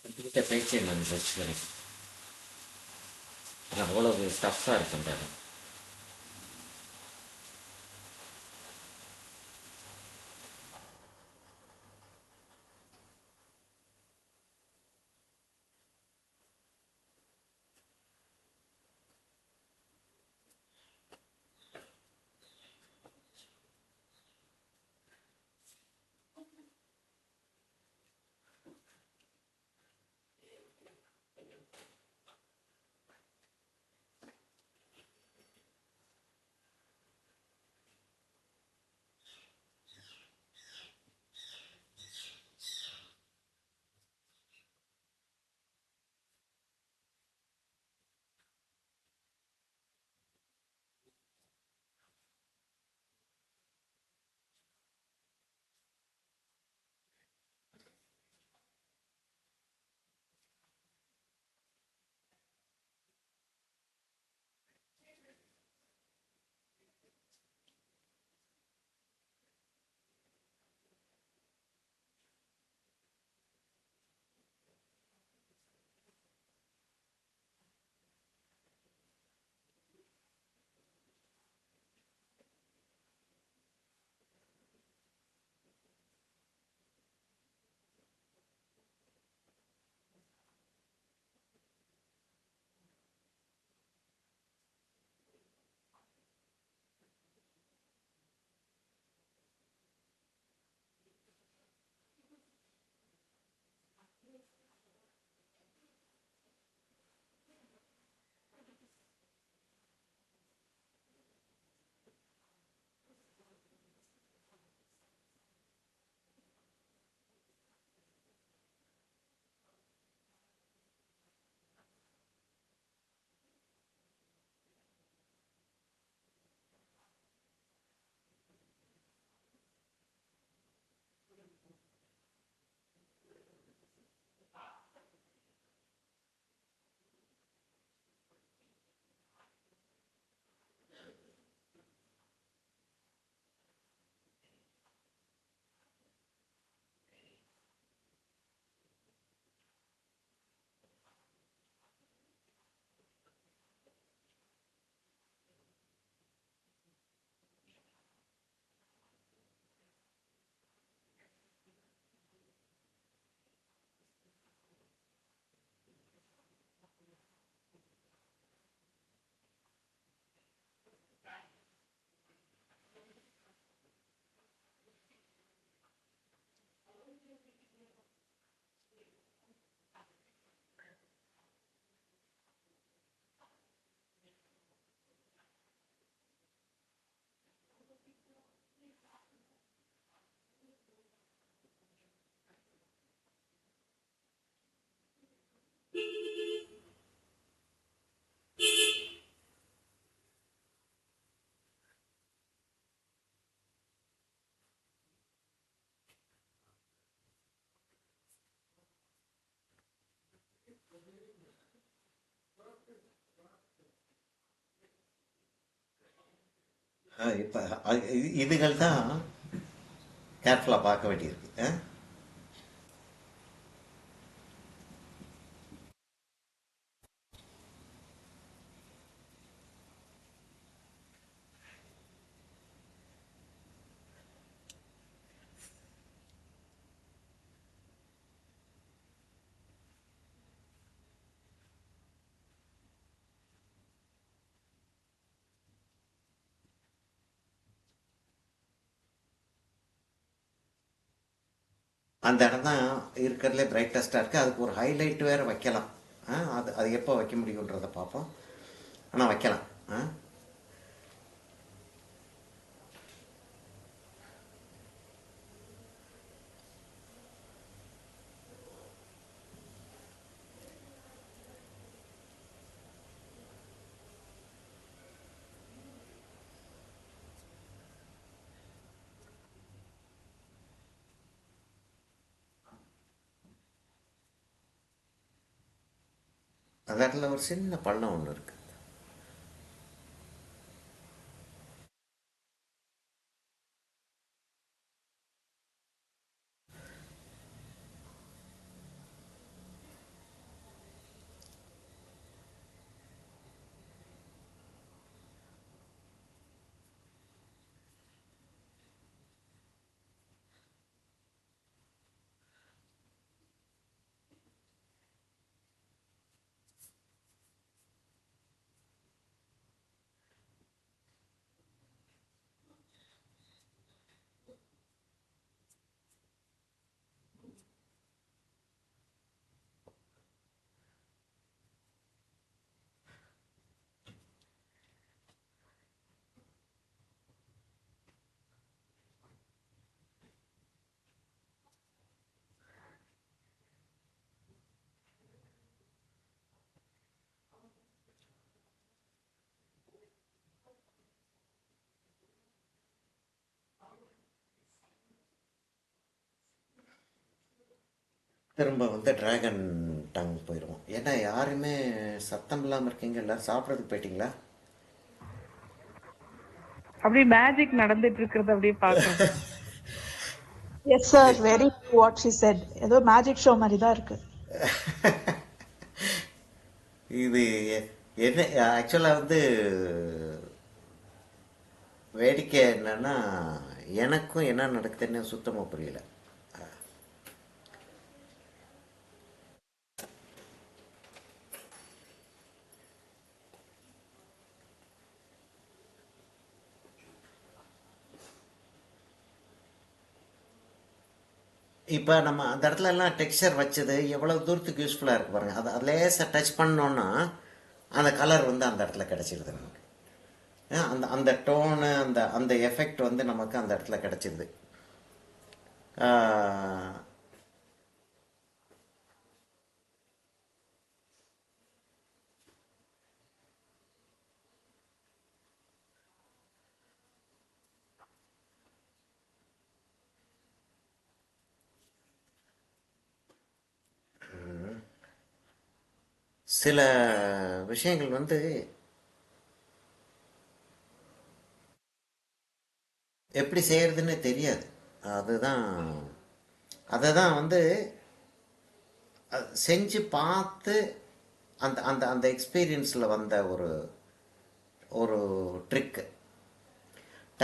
கிட்ட பேச்சே நான் வச்சுக்கிறேன். அவ்வளவு டஃப்பாக இருக்குன்றாரு. இப்போ இதுகள் தான் கேர்ஃபுல்லாக பார்க்க வேண்டியிருக்கு. அந்த இடம் தான் இருக்கிறதுலே பிரைட்டஸ்ட்டாக இருக்குது. அதுக்கு ஒரு ஹைலைட் வேறு வைக்கலாம். அது அது எப்போ வைக்க முடியுன்றதை பார்ப்போம். ஆனால் வைக்கலாம். அந்த இடத்துல ஒரு சின்ன பள்ளம் ஒன்று இருக்குது. திரும்ப வந்து டிராகன் டங் போயிடுவோம். ஏன்னா யாருமே சத்தம் இல்லாமல் இருக்கீங்க. எல்லோரும் சாப்பிட்றதுக்கு போயிட்டீங்களா? அப்படியே மேஜிக் நடந்துட்டு இருக்கிறது அப்படியே பார்க்கணும். Yes, sir. Very true what she said. ஏதோ மேஜிக் ஷோ மாதிரி தான் இருக்கு. இது என்ன ஆக்சுவலாக வந்து வேடிக்கை என்னன்னா, எனக்கும் என்ன நடக்குதுன்னு சுத்தமாக புரியல. இப்போ நம்ம அந்த இடத்துல எல்லாம் டெக்ஸ்சர் வச்சது எவ்வளோ தூரத்துக்கு யூஸ்ஃபுல்லாக இருக்குது பாருங்கள். அது லேசாக டச் பண்ணோன்னா அந்த கலர் வந்து அந்த இடத்துல கிடச்சிடுது நமக்கு. அந்த அந்த டோனு அந்த அந்த எஃபெக்ட் வந்து நமக்கு அந்த இடத்துல கிடச்சிடுது. சில விஷயங்கள் வந்து எப்படி செய்கிறதுன்னு தெரியாது. அதுதான் அதை தான் வந்து செஞ்சு பார்த்து அந்த அந்த அந்த எக்ஸ்பீரியன்ஸில் வந்த ஒரு ஒரு ட்ரிக்கு,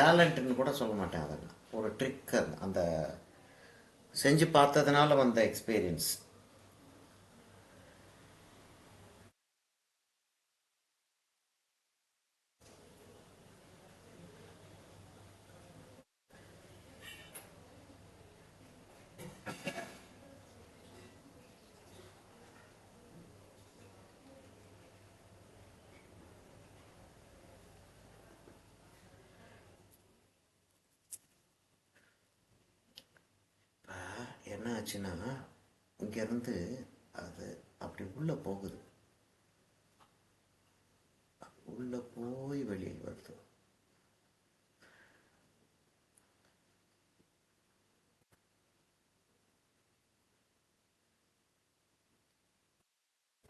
டேலண்ட்டுன்னு கூட சொல்ல மாட்டேன், அதெல்லாம் ஒரு ட்ரிக்கு. அந்த செஞ்சு பார்த்ததுனால வந்த எக்ஸ்பீரியன்ஸ். என்ன ஆச்சுன்னா, இங்கேருந்து அது அப்படி உள்ளே போகுது, உள்ளே போய் வெளியில் வருது.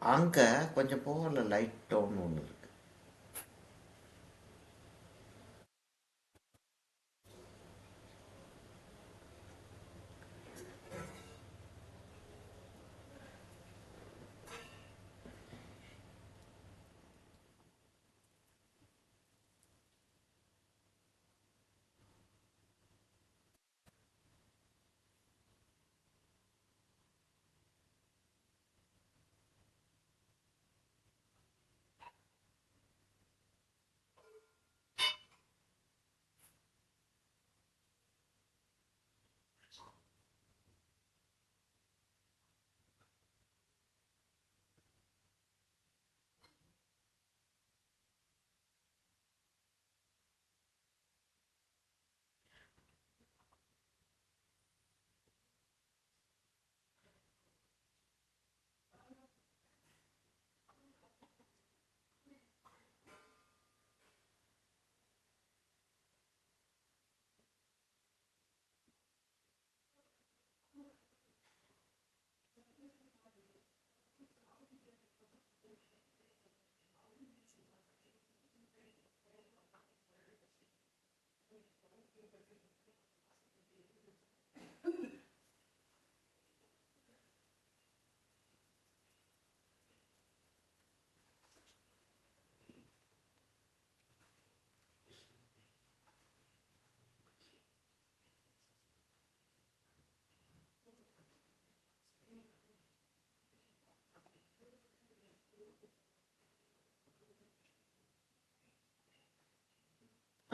அங்கே கொஞ்சம் போகல லைட் டவுன் ஒன்று இருக்கு.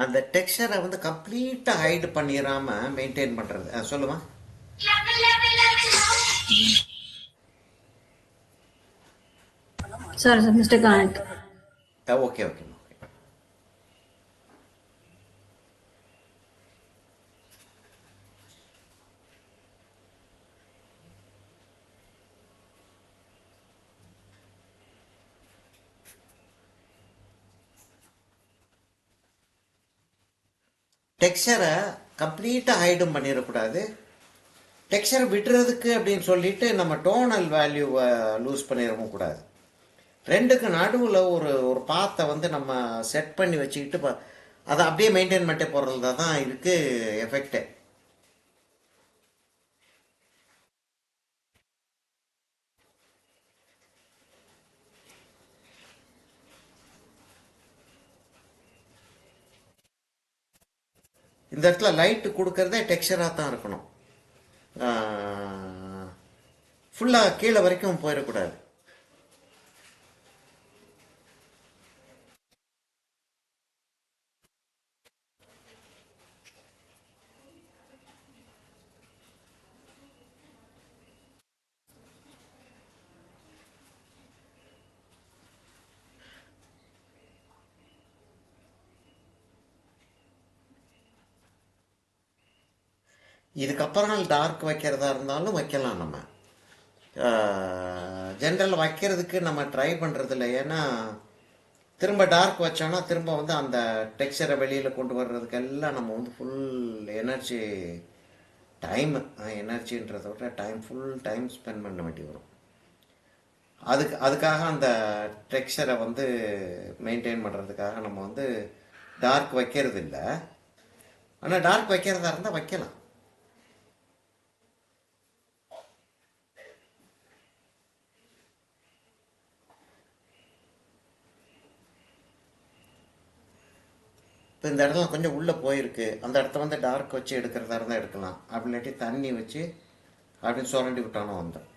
அந்த டெக்ஸ்சரை வந்து கம்ப்ளீட்டாக ஹைடு பண்ணிடாம மெயின்டைன் பண்ணுறது. சொல்லுமா? Sorry, sir. Mistake on it. Okay okay. டெக்ஸ்சரை கம்ப்ளீட்டாக ஹைடும் பண்ணிடக்கூடாது. டெக்ஸ்சரை விடுறதுக்கு அப்படின்னு சொல்லிட்டு நம்ம டோனல் வேல்யூவை லூஸ் பண்ணிடவும் கூடாது. ரெண்டுக்கு நடுவில் ஒரு ஒரு பாத்தை வந்து நம்ம செட் பண்ணி வச்சுக்கிட்டு அதை அப்படியே மெயின்டைன் பண்ணிட்டே போகிறது தான் இதுக்கு எஃபெக்டே. இந்த இடத்துல லைட்டு கொடுக்கறதே டெக்ஸ்சராக தான் இருக்கணும். ஃபுல்லாக கீழே வரைக்கும் போயிடக்கூடாது. இதுக்கப்புறம் டார்க் வைக்கிறதா இருந்தாலும் வைக்கலாம். நம்ம ஜென்ரல் வைக்கிறதுக்கு நம்ம ட்ரை பண்ணுறதில்ல. ஏன்னா திரும்ப டார்க் வச்சோன்னா திரும்ப வந்து அந்த டெக்ஸ்சரை வெளியில் கொண்டு வர்றதுக்கெல்லாம் நம்ம வந்து ஃபுல் எனர்ஜி எனர்ஜின்றதை விட ஃபுல் டைம் ஸ்பெண்ட் பண்ண வேண்டி வரும். அதுக்காக அந்த டெக்ஸ்சரை வந்து மெயின்டைன் பண்ணுறதுக்காக நம்ம வந்து டார்க் வைக்கிறது இல்லை. ஆனால் டார்க் வைக்கிறதா இருந்தால் வைக்கலாம். இப்போ இந்த இடத்துல கொஞ்சம் உள்ளே போயிருக்கு, அந்த இடத்த வந்து டார்க் வச்சு எடுக்கிறதா இருந்தால் எடுக்கலாம். அப்படி இல்லாட்டி தண்ணி வச்சு அப்படின்னு சுரண்டி விட்டானோ வந்தேன்.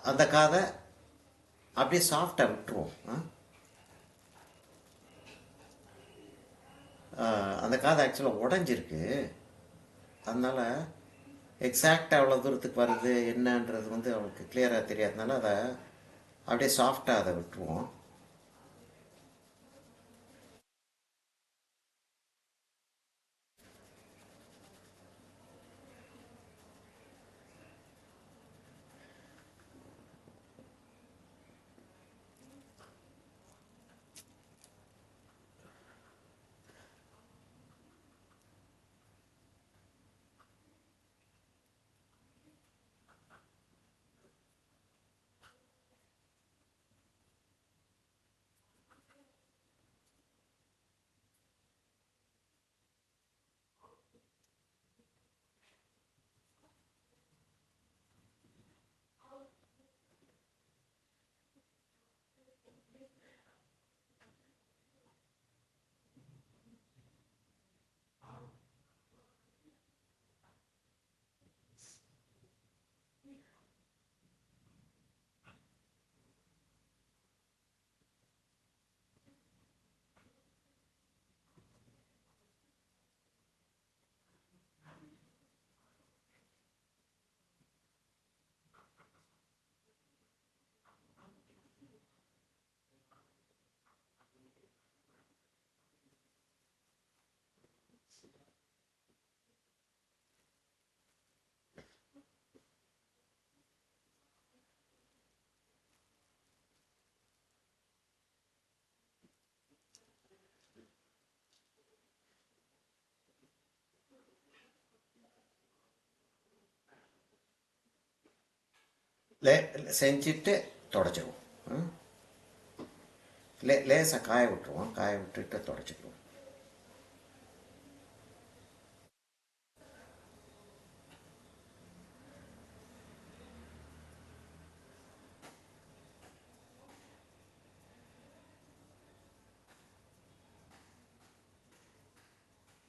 அந்த காதை அப்படியே சாஃப்டாக விட்டுருவோம். அந்த காதை ஆக்சுவலாக உடஞ்சிருக்கு. அதனால் எக்ஸாக்டாக எவ்வளோ தூரத்துக்கு வருது என்னன்றது வந்து அவனுக்கு கிளியராக தெரியாதனால அதை அப்படியே சாஃப்டாக அதை விட்டுருவோம். செஞ்சுட்டு தொடச்சிடுவோம். லேசாக காய விட்டுருவோம், காய விட்டுட்டு தொடச்சிடுவோம்.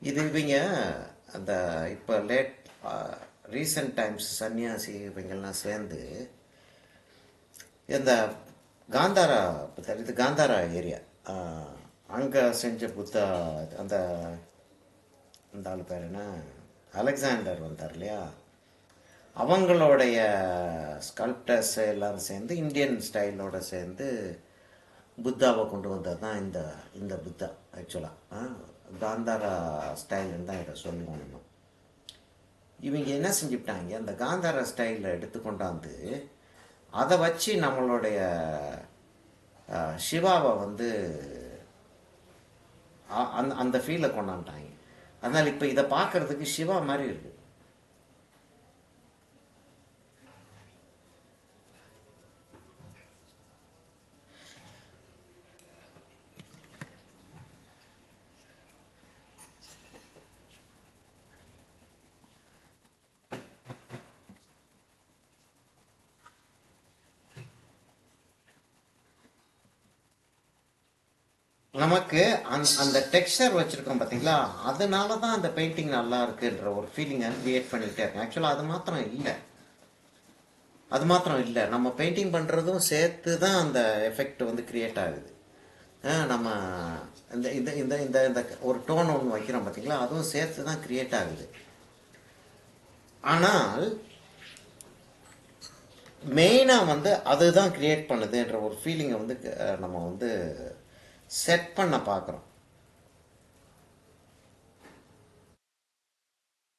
இது இவங்க அந்த இப்போ ரீசன்ட் டைம்ஸ் சன்னியாசி இவங்கெல்லாம் சேர்ந்து இந்த காந்தாரா, இது காந்தாரா ஏரியா, அங்கே செஞ்ச புத்தா, அந்த அந்த ஆள் பேர் என்ன, அலெக்சாண்டர் வந்தார் இல்லையா, அவங்களுடைய ஸ்கல்ப்டர்ஸ் எல்லாம் சேர்ந்து இந்தியன் ஸ்டைலோட சேர்ந்து புத்தாவை கொண்டு வந்தது தான் இந்த புத்தா. ஆக்சுவலாக காந்தாரா ஸ்டைலுன்னு தான் இதை சொல்லுவோம். இன்னும் இவங்க என்ன செஞ்சுட்டாங்க, அந்த காந்தாரா ஸ்டைலில் எடுத்து கொண்டாந்து அதை வச்சு நம்மளுடைய சிவாவை வந்து அந்த ஃபீலை கொண்டாண்டாங்க. அதனால் இப்போ இதை பார்க்கறதுக்கு சிவா மாதிரி இருக்கு. நமக்கு அந்த டெக்ஸ்டர் வச்சுருக்கோம் பார்த்தீங்களா, அதனால தான் அந்த பெயிண்டிங் நல்லா இருக்குன்ற ஒரு ஃபீலிங்கை கிரியேட் பண்ணிகிட்டே இருக்கேன். ஆக்சுவலாக அது மாத்திரம் இல்லை, நம்ம பெயிண்டிங் பண்ணுறதும் சேர்த்து தான் அந்த எஃபெக்ட் வந்து கிரியேட் ஆகுது. நம்ம இந்த இந்த இந்த இந்த இந்த ஒரு டோன் ஒன்று வைக்கிறோம் பார்த்தீங்களா, அதுவும் சேர்த்து தான் கிரியேட் ஆகுது. ஆனால் மெயினாக வந்து அதுதான் கிரியேட் பண்ணுதுன்ற ஒரு ஃபீலிங்கை வந்து நம்ம வந்து செட் பண்ண பார்க்குறோம்.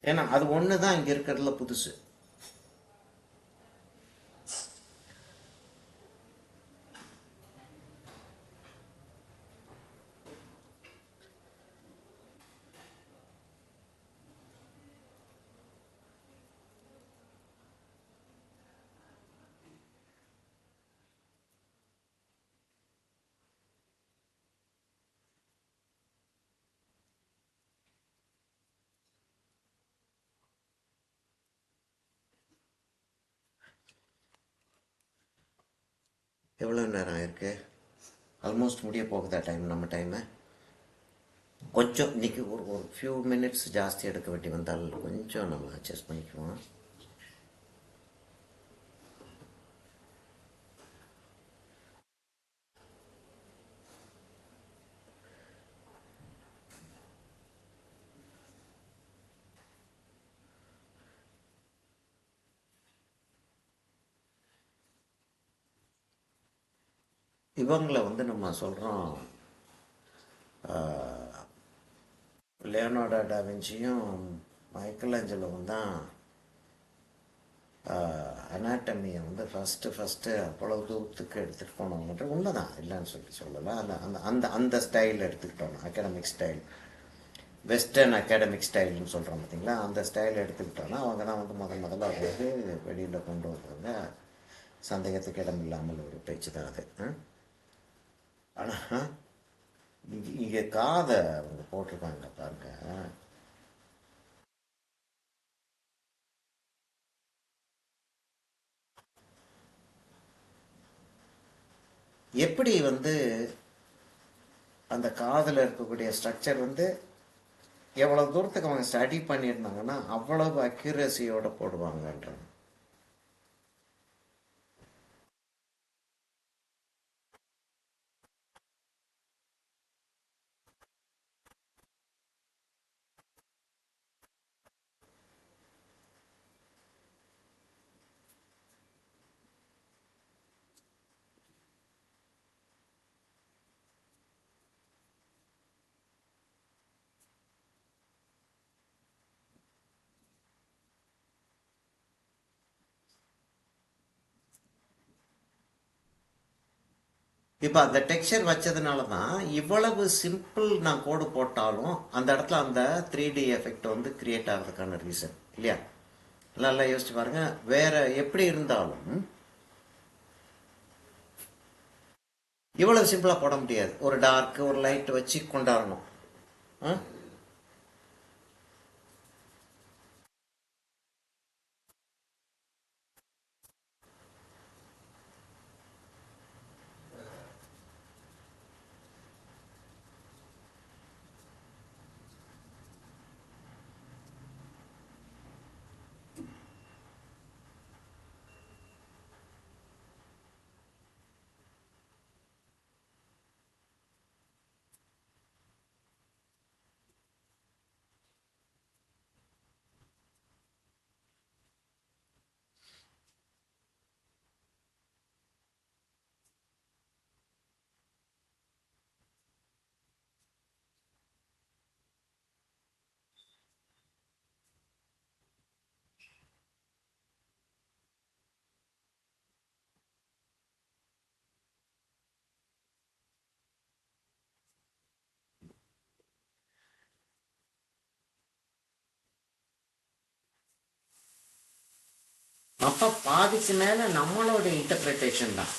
ஏன்னா அது ஒன்று தான் இங்கே இருக்கிறதுல புதுசு. எவ்வளோ நேரம் ஆயிருக்கு? ஆல்மோஸ்ட் முடிய போகுதா டைம், நம்ம டைமு. கொஞ்சம் இன்றைக்கி ஒரு ஃபியூ மினிட்ஸ் ஜாஸ்தி எடுக்க வேண்டி வந்தால் கொஞ்சம் நம்ம அட்ஜஸ்ட் பண்ணிக்குவோம். இவங்களை வந்து நம்ம சொல்கிறோம், லியோனார்டோ டாவின்சியும் மைக்கேல் ஏஞ்சலோவும் தான் அனாட்டமியை வந்து ஃபஸ்ட்டு அவ்வளவு தூரத்துக்கு எடுத்துகிட்டு போனவங்கன்ற உண்மை தான், இல்லைன்னு சொல்லலை. அந்த அந்த அந்த அந்த ஸ்டைல் எடுத்துக்கிட்டோம், அகாடமிக் ஸ்டைல், வெஸ்டர்ன் அகாடமிக் ஸ்டைல்னு சொல்கிறோம் பார்த்தீங்களா, அந்த ஸ்டைல் எடுத்துக்கிட்டோன்னா அவங்க தான் வந்து முதல்ல வந்து வெளியில் கொண்டு வந்தவங்க. சந்தேகத்துக்கு இடம் இல்லாமல் ஒரு பேச்சு தான் அது. ஆனால் இங்கே காதை அவங்க போட்டிருக்காங்க பாருங்க. எப்படி வந்து அந்த காதில் இருக்கக்கூடிய ஸ்ட்ரக்சர் வந்து எவ்வளோ தூரத்துக்கு அவங்க ஸ்டடி பண்ணியிருந்தாங்கன்னா அவ்வளவு அக்யூரஸியோட போடுவாங்கன்றாங்க. இப்போ அந்த டெக்ஸ்சர் வச்சதுனால தான் இவ்வளவு சிம்பிள் நான் கோடு போட்டாலும் அந்த இடத்துல அந்த 3D எஃபெக்ட் வந்து கிரியேட் ஆகிறதுக்கான ரீசன் இல்லையா. நல்லா யோசிச்சு பாருங்க. வேற எப்படி இருந்தாலும் இவ்வளோ சிம்பிளாக போட முடியாது. ஒரு டார்க் ஒரு லைட் வச்சு கொண்டாடணும். ஆ அப்போ பாதிக்கு மேலே நம்மளோட இன்டர்பிரிட்டேஷன் தான்.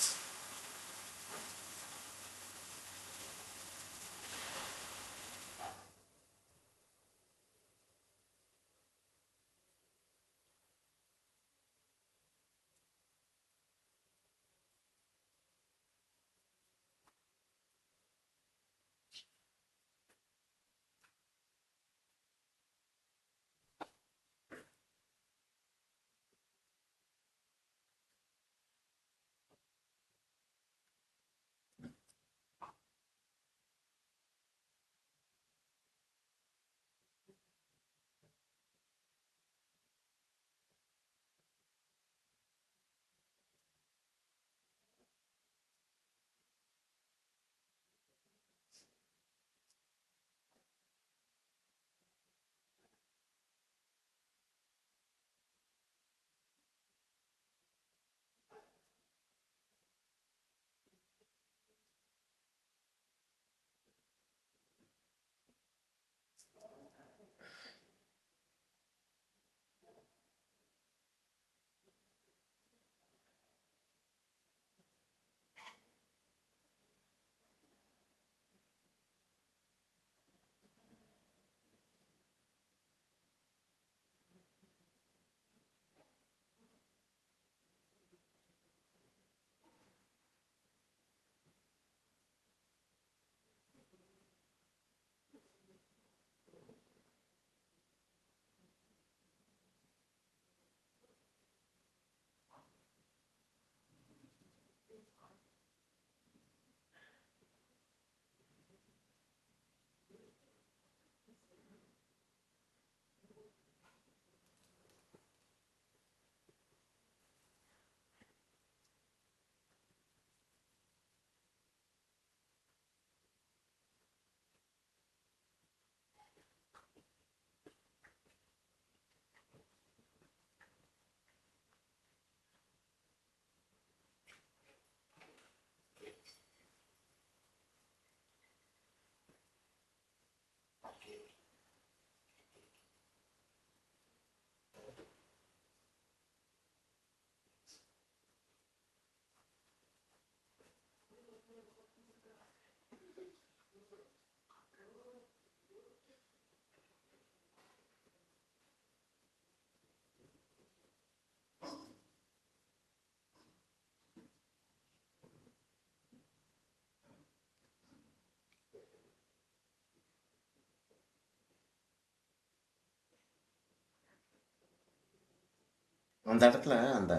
அந்த இடத்துல அந்த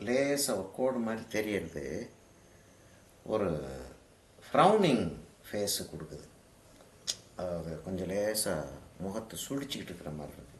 லேசாக ஒரு கோடு மாதிரி தெரியறது ஒரு ஃப்ரௌனிங் ஃபேஸு கொடுக்குது. அதாவது கொஞ்சம் லேசாக முகத்தை சுழிச்சிக்கிட்டு இருக்கிற மாதிரி இருக்கு.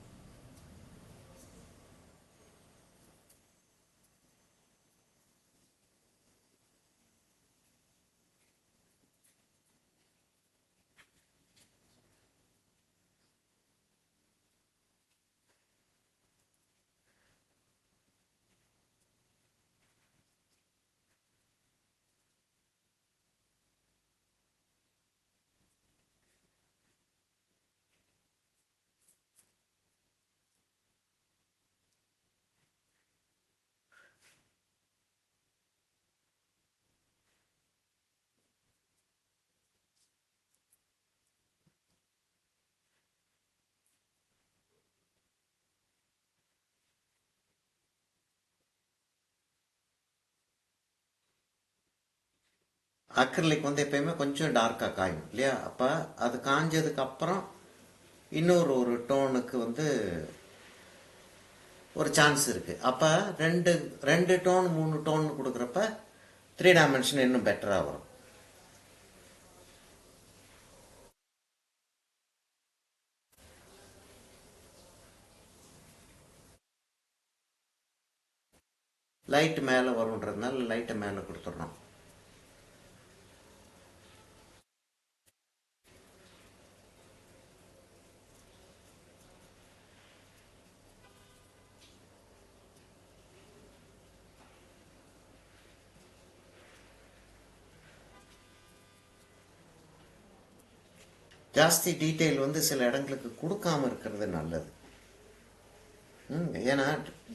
அக்ரிலிக் வந்து எப்பயுமே கொஞ்சம் டார்க்காக காயும் இல்லையா? அப்போ அது காஞ்சதுக்கப்புறம் இன்னொரு டோனுக்கு வந்து ஒரு சான்ஸ் இருக்குது. அப்போ ரெண்டு டோன் 3 டோன் கொடுக்குறப்ப 3 டைமென்ஷன் இன்னும் பெட்டராக வரும். லைட் மேலே வரும்ன்றதுனால லைட்டை மேலே கொடுத்துட்றோம். ஜாஸ்தி டீட்டெயில் வந்து சில இடங்களுக்கு கொடுக்காம இருக்கிறது நல்லது. ஏன்னா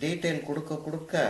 டீட்டெயில் கொடுக்க கொடுக்க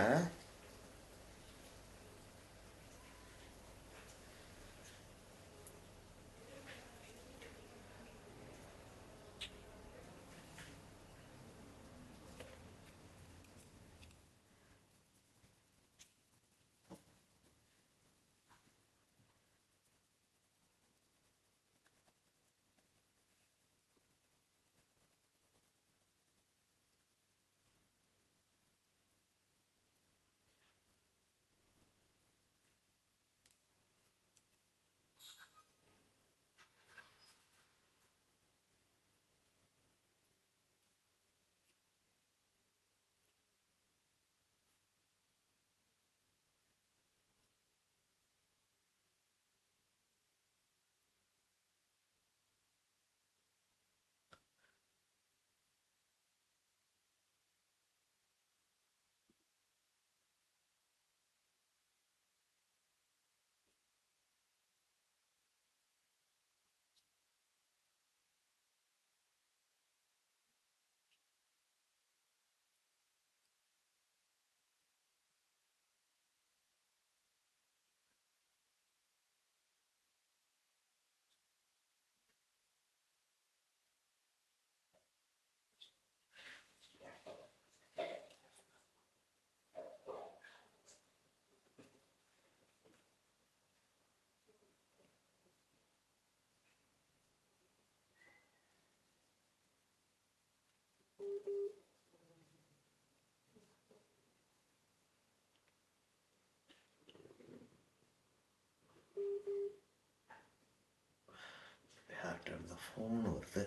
யார்கிட்ட ஃபோன் வருது.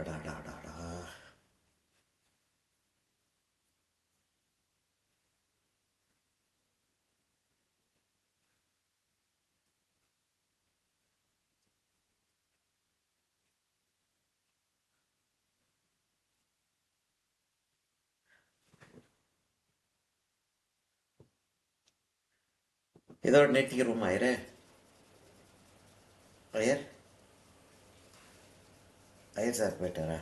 அடாடாடாடா. இதோட நிறுத்திக்கிறோமா ஐயரே? ஐயர் ஐயர் சார் போயிட்டாரா?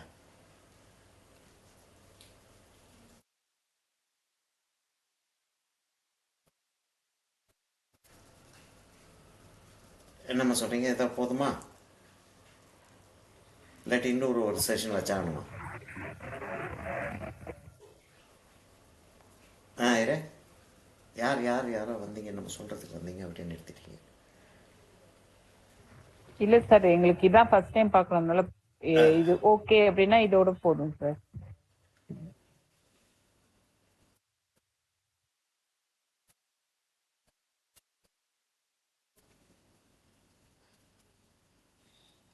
என்னம்மா சொல்கிறீங்க? இதாக போதுமா, இல்லாட்டி இன்னொரு செஷன் வச்சாகணுமா? ஐயரே யாரோ வந்தீங்க, நம்ம சொல்கிறதுக்கு வந்தீங்க, அப்படியே நிறுத்திட்டீங்க. இல்ல சார், எங்களுக்கு இதான் ஃபர்ஸ்ட் டைம் பாக்குறதுனால இது ஓகே அப்படின்னா இதோட போதும் சார்.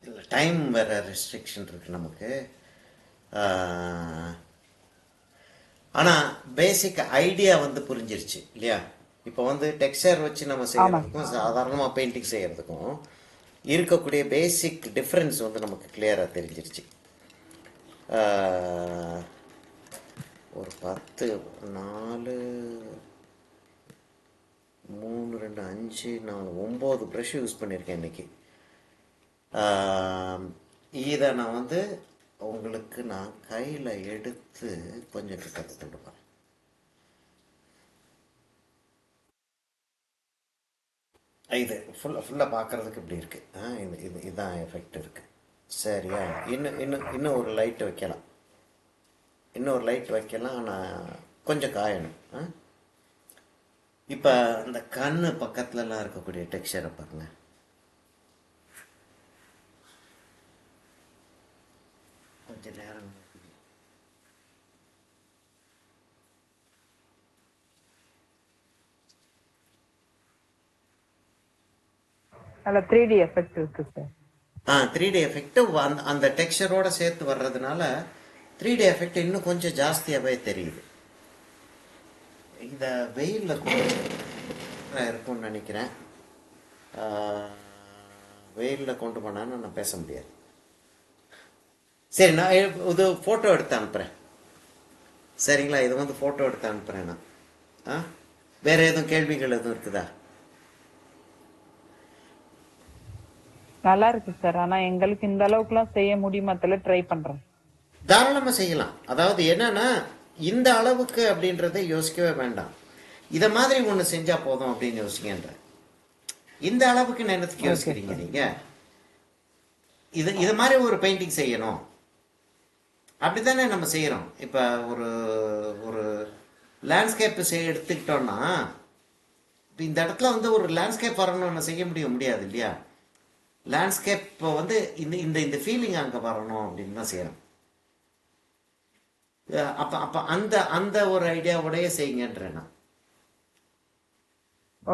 இல்லை, டைம் வேறு ரெஸ்ட்ரிக்ஷன் இருக்குது நமக்கு. ஆனால் பேசிக் ஐடியா வந்து புரிஞ்சிருச்சு இல்லையா? இப்போ வந்து டெக்ஸ்சர் வச்சு நம்ம செய்யறதுக்கும் சாதாரணமாக பெயிண்டிங் செய்யறதுக்கும் இருக்கக்கூடிய பேசிக் டிஃப்ரென்ஸ் வந்து நமக்கு கிளியராக தெரிஞ்சிருச்சு. ஒரு 10 4 3 2 5 4 9 ப்ரஷ் யூஸ் பண்ணியிருக்கேன் இன்னைக்கு. இதை நான் வந்து உங்களுக்கு நான் கையில் எடுத்து கொஞ்சம் கிட்ட கொண்டு போகிறேன். இது ஃபுல்லாக பார்க்குறதுக்கு இப்படி இருக்குது. இதுதான் எஃபெக்ட் இருக்குது. சரியா? இன்னும் ஒரு லைட் வைக்கலாம். இன்னொரு லைட் வைக்கலாம். ஆனால் கொஞ்சம் காயணும். இப்போ அந்த கண்ணு பக்கத்துலலாம் இருக்கக்கூடிய டெக்ஸ்சரை பாருங்க. கொஞ்சம் நேரம் அதில் 3D எஃபெக்ட் இருக்கு சார். 3D எஃபெக்ட் அந்த டெக்ஸ்சரோட சேர்த்து வர்றதுனால 3D எஃபெக்ட் இன்னும் கொஞ்சம் ஜாஸ்தியாகவே தெரியுது. இதை வெயிலில் இருக்கும்னு நினைக்கிறேன். வெயிலில் கொண்டு போனான்னு நான் பேச முடியாது. சரி, நான் இது ஃபோட்டோ எடுத்து அனுப்புகிறேன். சரிங்களா? இது வந்து ஃபோட்டோ எடுத்து அனுப்புகிறேன் நான். வேறு எதுவும் கேள்விகள் எதுவும் இருக்குதா? நல்லா இருக்கு சார். ஆனா எங்களுக்கு இந்த அளவுக்குலாம் செய்ய முடியுமா ட்ரை பண்றோம். தாராளமாக செய்யலாம். அதாவது என்னன்னா, இந்த அளவுக்கு அப்படின்றத யோசிக்கவே வேண்டாம். இதை மாதிரி ஒன்று செஞ்சா போதும் அப்படின்னு யோசிக்கின்ற. இந்த அளவுக்கு நேரத்துக்கு யோசிக்கிறீங்க நீங்க. இது மாதிரி ஒரு பெயிண்டிங் செய்யணும் அப்படித்தானே நம்ம செய்யறோம். இப்ப ஒரு லேண்ட்ஸ்கேப் எடுத்துக்கிட்டோம்னா, இந்த இடத்துல வந்து ஒரு லேண்ட்ஸ்கேப் வரணும்னு செய்ய முடியாது இல்லையா? லேண்ட்ஸ்கேப் வந்து இந்த ஃபீலிங் அங்கே வரணும் அப்படின்னு தான் செய்யறோம். அப்ப அந்த ஒரு ஐடியாவோடய செய்யுங்கன்றேன்.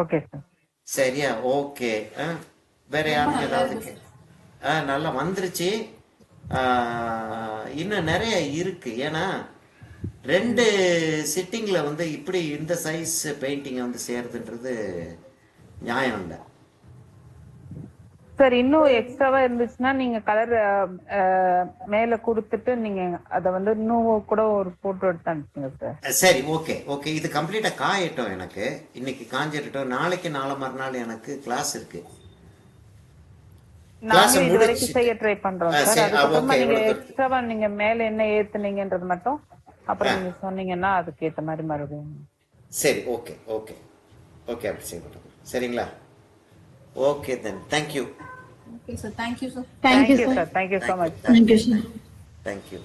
Okay sir. சரியா? ஓகே. வேற யாருக்கு ஏதாவது? நல்லா வந்துருச்சு. இன்னும் நிறைய இருக்கு. ஏன்னா 2 சிட்டிங்ல வந்து இப்படி இந்த சைஸ் பெயிண்டிங்கை வந்து செய்யறதுன்றது நியாயம் இல்லை சார். இன்னும் எக்ஸ்ட்ராவா இருந்துச்சுன்னா நீங்க கலர் மேல கொடுத்துட்டு நீங்க அதை வந்து இன்னும் கூட ஒரு போட்டோ எடுத்து அனுப்புங்க சார். சரி, ஓகே. இது கம்ப்ளீட்டா காயட்டும். எனக்கு இன்னைக்கு காஞ்சிட்டோம். நாளைக்கு நாளை மறுநாள் எனக்கு கிளாஸ் இருக்கு. நாங்க இது வரைக்கும் செய்ய ட்ரை பண்றோம் சார். அதுக்கப்புறமா நீங்க எக்ஸ்ட்ராவா நீங்க மேல என்ன ஏத்துனீங்கன்றது மட்டும் அப்புறம் நீங்க சொன்னீங்கன்னா அதுக்கு ஏத்த மாதிரி மறுபடியும். சரி, ஓகே. அப்படி செய்யணும். சரிங்களா? Okay then. Thank you. Okay, sir. Thank you, sir. Thank you, sir. Thank you so much. Thank you, sir. Thank you.